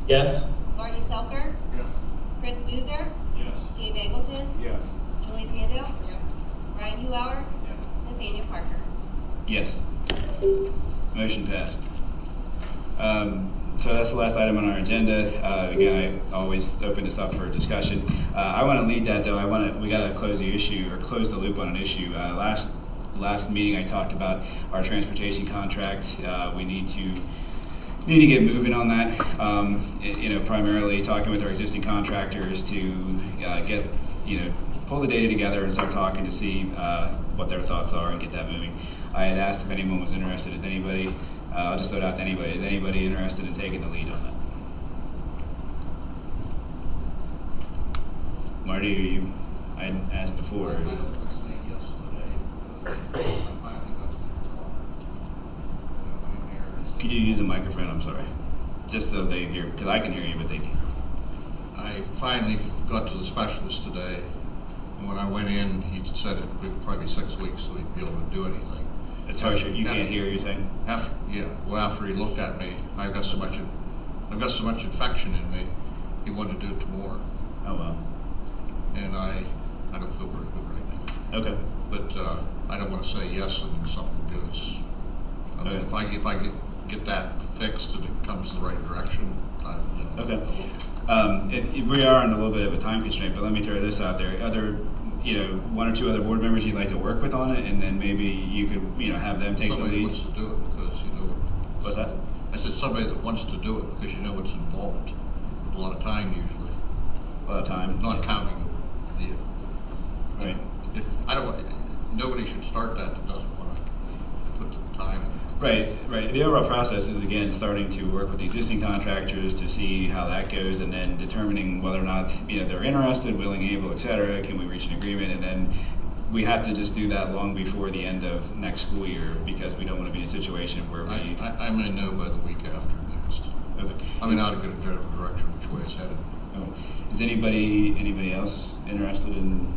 Yes. Marty Selker? Yes. Chris Boozer? Yes. Dave Eggleton? Yes. Julie Pando? Brian Huar? Yes. Nathaniel Parker? Yes. Motion passed. So that's the last item on our agenda. Again, I always open this up for discussion. I want to lead that though. We got to close the issue or close the loop on an issue. Last meeting I talked about our transportation contract. We need to get moving on that. Primarily talking with our existing contractors to get pull the data together and start talking to see what their thoughts are and get that moving. I had asked if anyone was interested. Is anybody? I'll just throw it out to anybody. Is anybody interested in taking the lead on that? Marty, are you? I hadn't asked before. Could you use the microphone? I'm sorry. Just so they hear, because I can hear you, but they can't. I finally got to the specialist today, and when I went in, he said it would probably be 6 weeks so he'd be able to do anything. As far as you can't hear, you're saying? After he looked at me, I've got so much infection in me, he wanted to do it tomorrow. Oh wow. And I don't feel very good right now. Okay. But I don't want to say yes and something goes. I mean, if I get get that fixed and it comes the right direction, Okay. If we are on a little bit of a time constraint, but let me throw this out there. Other, one or two other board members you'd like to work with on it, and then maybe you could, have them take somebody the lead. wants to do it because you know What's that? I said somebody that wants to do it because you know what's involved. A lot of time usually. A lot of time. Not counting the. Right. I don't want. Nobody should start that doesn't want to put the time. Right. The overall process is, again, starting to work with the existing contractors to see how that goes, and then determining whether or not they're interested, willing, able, et cetera. Can we reach an agreement? And then we have to just do that long before the end of next school year, because we don't want to be in a situation where we. I may know by the week after next. Okay. I mean, I'll get a general direction which way it's headed. Oh. Is anybody else interested in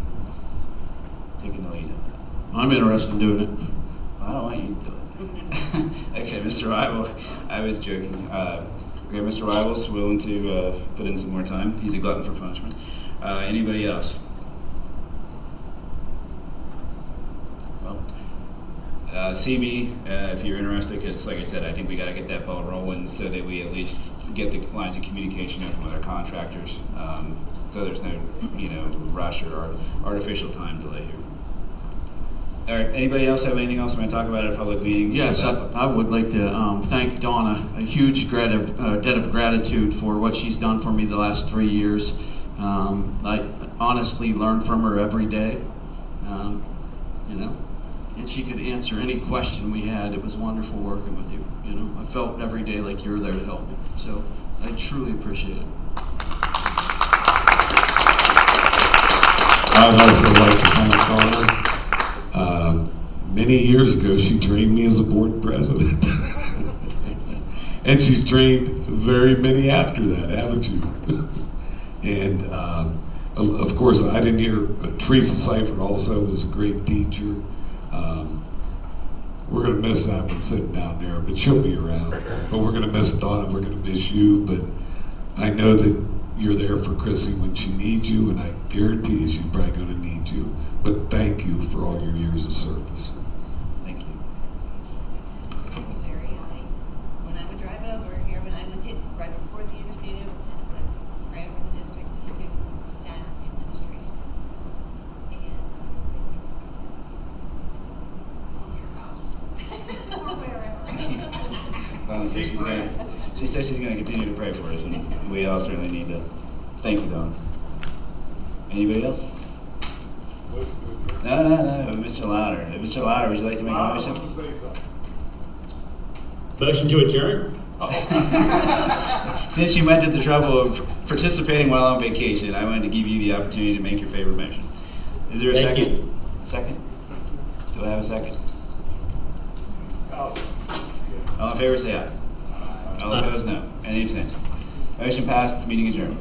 taking the lead? I'm interested in doing it. I don't want you to do it. Okay, Mr. Weibel, I was joking. Okay, Mr. Weibel's willing to put in some more time. He's a glutton for punishment. Anybody else? Well, CB, if you're interested, because like I said, I think we got to get that ball rolling so that we at least get the lines of communication open with our contractors, so there's no, rush or artificial time delay here. All right, anybody else have anything else I'm going to talk about at a public meeting? Yes, I would like to thank Donna, a huge debt of gratitude for what she's done for me the last 3 years. I honestly learn from her every day, and she could answer any question we had. It was wonderful working with you. I felt every day like you were there to help me. So I truly appreciate it. I'd also like to thank Donna. Many years ago, she trained me as a board president. And she's trained very many after that, haven't you? And of course, I didn't hear, Teresa Seifert also was a great teacher. We're going to miss that one sitting down there, but she'll be around. But we're going to miss Donna, we're going to miss you, but I know that you're there for Chrissy when she needs you, and I guarantee you she's probably going to need you. But thank you for all your years of service. Thank you. Larry, when I would drive over here, when I would hit right before the interstate overpass, I was right over the district, the students, the staff, the administration. And Donna says she says she's going to continue to pray for us, and we all certainly need to. Thank you, Donna. Anybody else? No, Mr. Louder. Mr. Louder, would you like to make a motion? Motion to adjourn? Since you went to the trouble of participating while on vacation, I wanted to give you the opportunity to make your favorite motion. Is there a Thank second? you. Second? Do I have a second? All in favor, say aye. All opposed, no. Any abstentions? Motion passed, meeting adjourned.